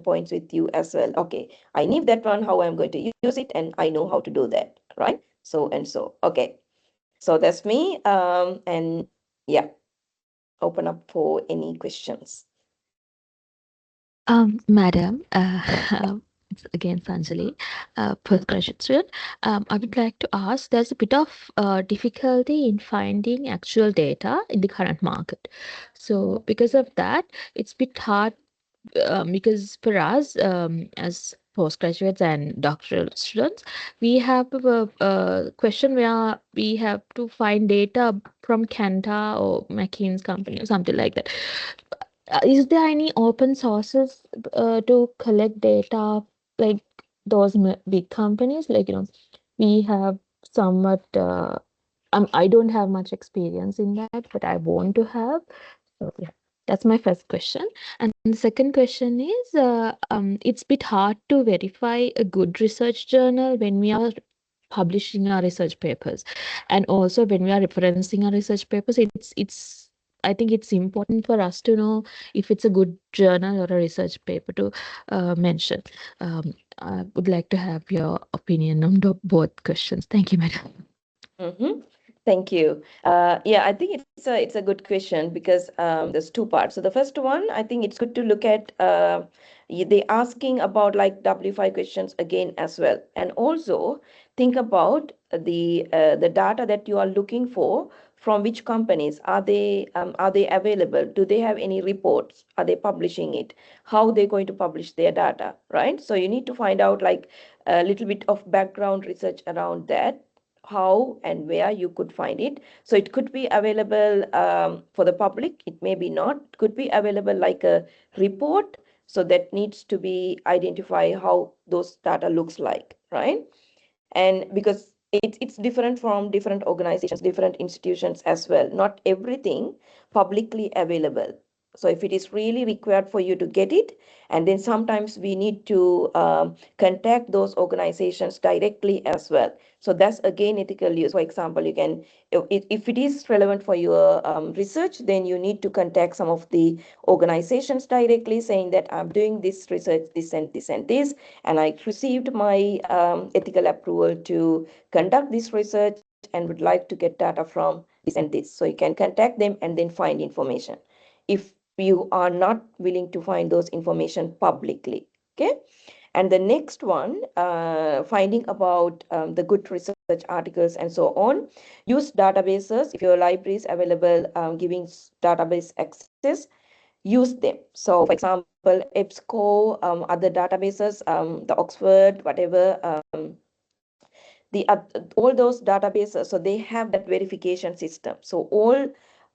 points with you as well. Okay, I knew that one, how I'm going to use it, and I know how to do that, right? So and so. Okay, so that's me. And yeah, open up for any questions. Madam, it's again Sanjali, postgraduate student. I would like to ask, there's a bit of difficulty in finding actual data in the current market. So because of that, it's a bit hard, because for us, as postgraduates and doctoral students, we have a question where we have to find data from Kanta or McKinsey company or something like that. Is there any open sources to collect data like those big companies? Like, we have somewhat, I don't have much experience in that, but I want to have. So, yeah, that's my first question. And the second question is, it's a bit hard to verify a good research journal when we are publishing our research papers, and also when we are referencing our research papers. It's I think it's important for us to know if it's a good journal or a research paper to mention. I would like to have your opinion on both questions. Thank you, madam. Mm-hmm. Thank you. Yeah, I think it's a good question because there's two parts. So the first one, I think it's good to look at they asking about like W5 questions again as well, and also think about the data that you are looking for. From which companies are they available? Do they have any reports? Are they publishing it? How they're going to publish their data, right? So you need to find out like a little bit of background research around that, how and where you could find it. So it could be available for the public, it may be not, could be available like a report. So that needs to be identify how those data looks like, right? And because it's different from different organizations, different institutions as well, not everything publicly available. So if it is really required for you to get it, and then sometimes we need to contact those organizations directly as well. So that's again ethical use. For example, you can, if it is relevant for your research, then you need to contact some of the organizations directly, saying that I'm doing this research, this and this and this, and I received my ethical approval to conduct this research and would like to get data from this and this. So you can contact them and then find information if you are not willing to find those information publicly. Okay. And the next one, finding about the good research articles and so on. Use databases. If your library is available, giving database access, use them. So for example, EBSCO, other databases, the Oxford, whatever, all those databases, so they have that verification system. So all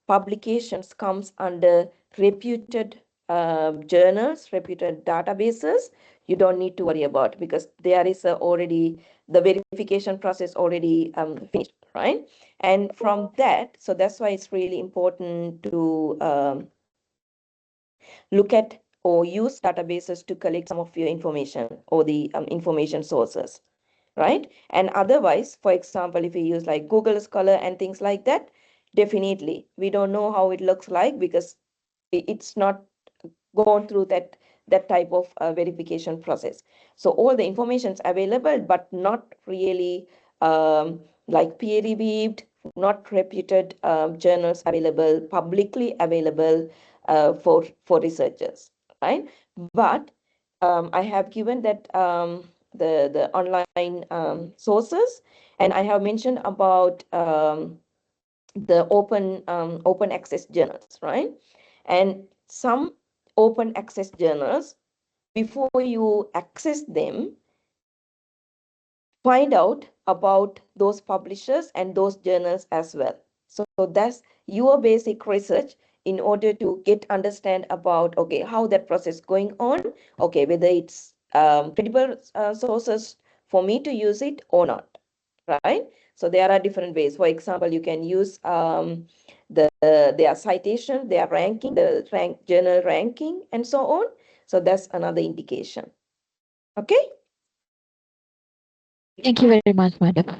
publications comes under reputed journals, reputed databases. You don't need to worry about, because there is already the verification process already finished, right? And from that, so that's why it's really important to look at or use databases to collect some of your information or the information sources, right? And otherwise, for example, if we use like Google Scholar and things like that, definitely we don't know how it looks like, because it's not gone through that type of verification process. So all the information is available, but not really like peer reviewed, not reputed journals available, publicly available for researchers, right? But I have given that the online sources, and I have mentioned about the open access journals, right? And some open access journals, before you access them, find out about those publishers and those journals as well. So that's your basic research in order to get understand about, okay, how that process going on, okay, whether it's credible sources for me to use it or not, right? So there are different ways. For example, you can use their citation, their ranking, the journal ranking, and so on. So that's another indication. Okay. Thank you very much, madam.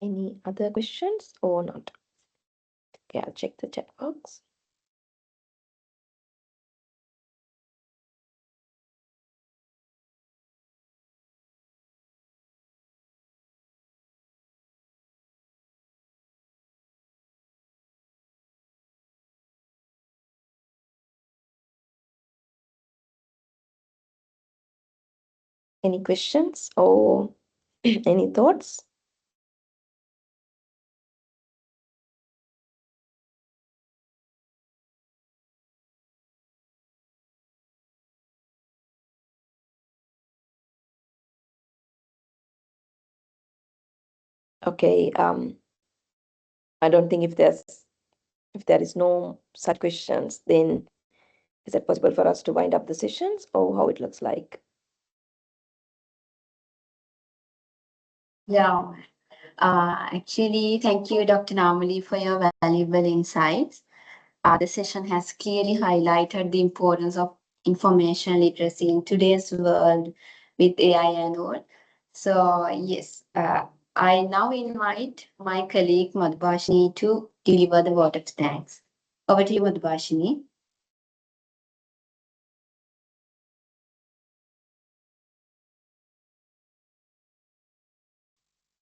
Any other questions or not? Okay, I'll check the chat box. Any questions or any thoughts? Okay, I don't think if there is no such questions, then is it possible for us to wind up the sessions or how it looks like? Yeah. Actually, thank you, Dr. Namali, for your valuable insights. The session has clearly highlighted the importance of information literacy in today's world with AI and all. So, yes, I now invite my colleague Madhubhashini to deliver the vote of thanks. Over to you, Madhubhashini.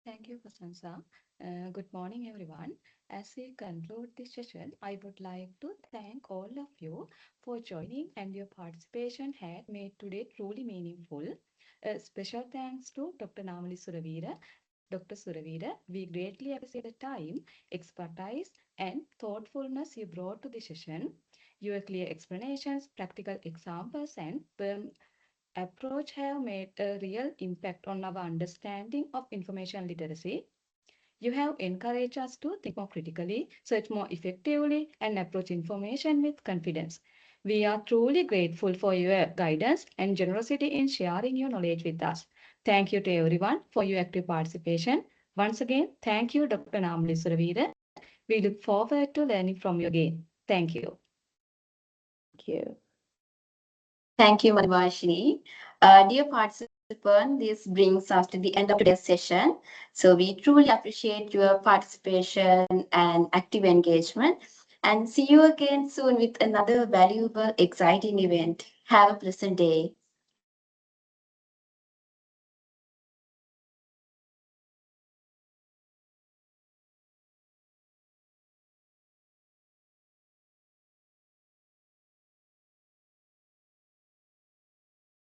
Thank you, Prasansa. Good morning, everyone. As we conclude this session, I would like to thank all of you for joining, and your participation had made today truly meaningful. A special thanks to Dr. Namali Suraweera. Dr. Suraweera, we greatly appreciate the time, expertise, and thoughtfulness you brought to the session. Your clear explanations, practical examples, and approach have made a real impact on our understanding of information literacy. You have encouraged us to think more critically, search more effectively, and approach information with confidence. We are truly grateful for your guidance and generosity in sharing your knowledge with us. Thank you to everyone for your active participation. Once again, thank you, Dr. Namali Suraveera. We look forward to learning from you again. Thank you. Thank you. Thank you, Madhubhashini. Dear participant, this brings us to the end of today's session. So we truly appreciate your participation and active engagement. And see you again soon with another valuable, exciting event. Have a pleasant day.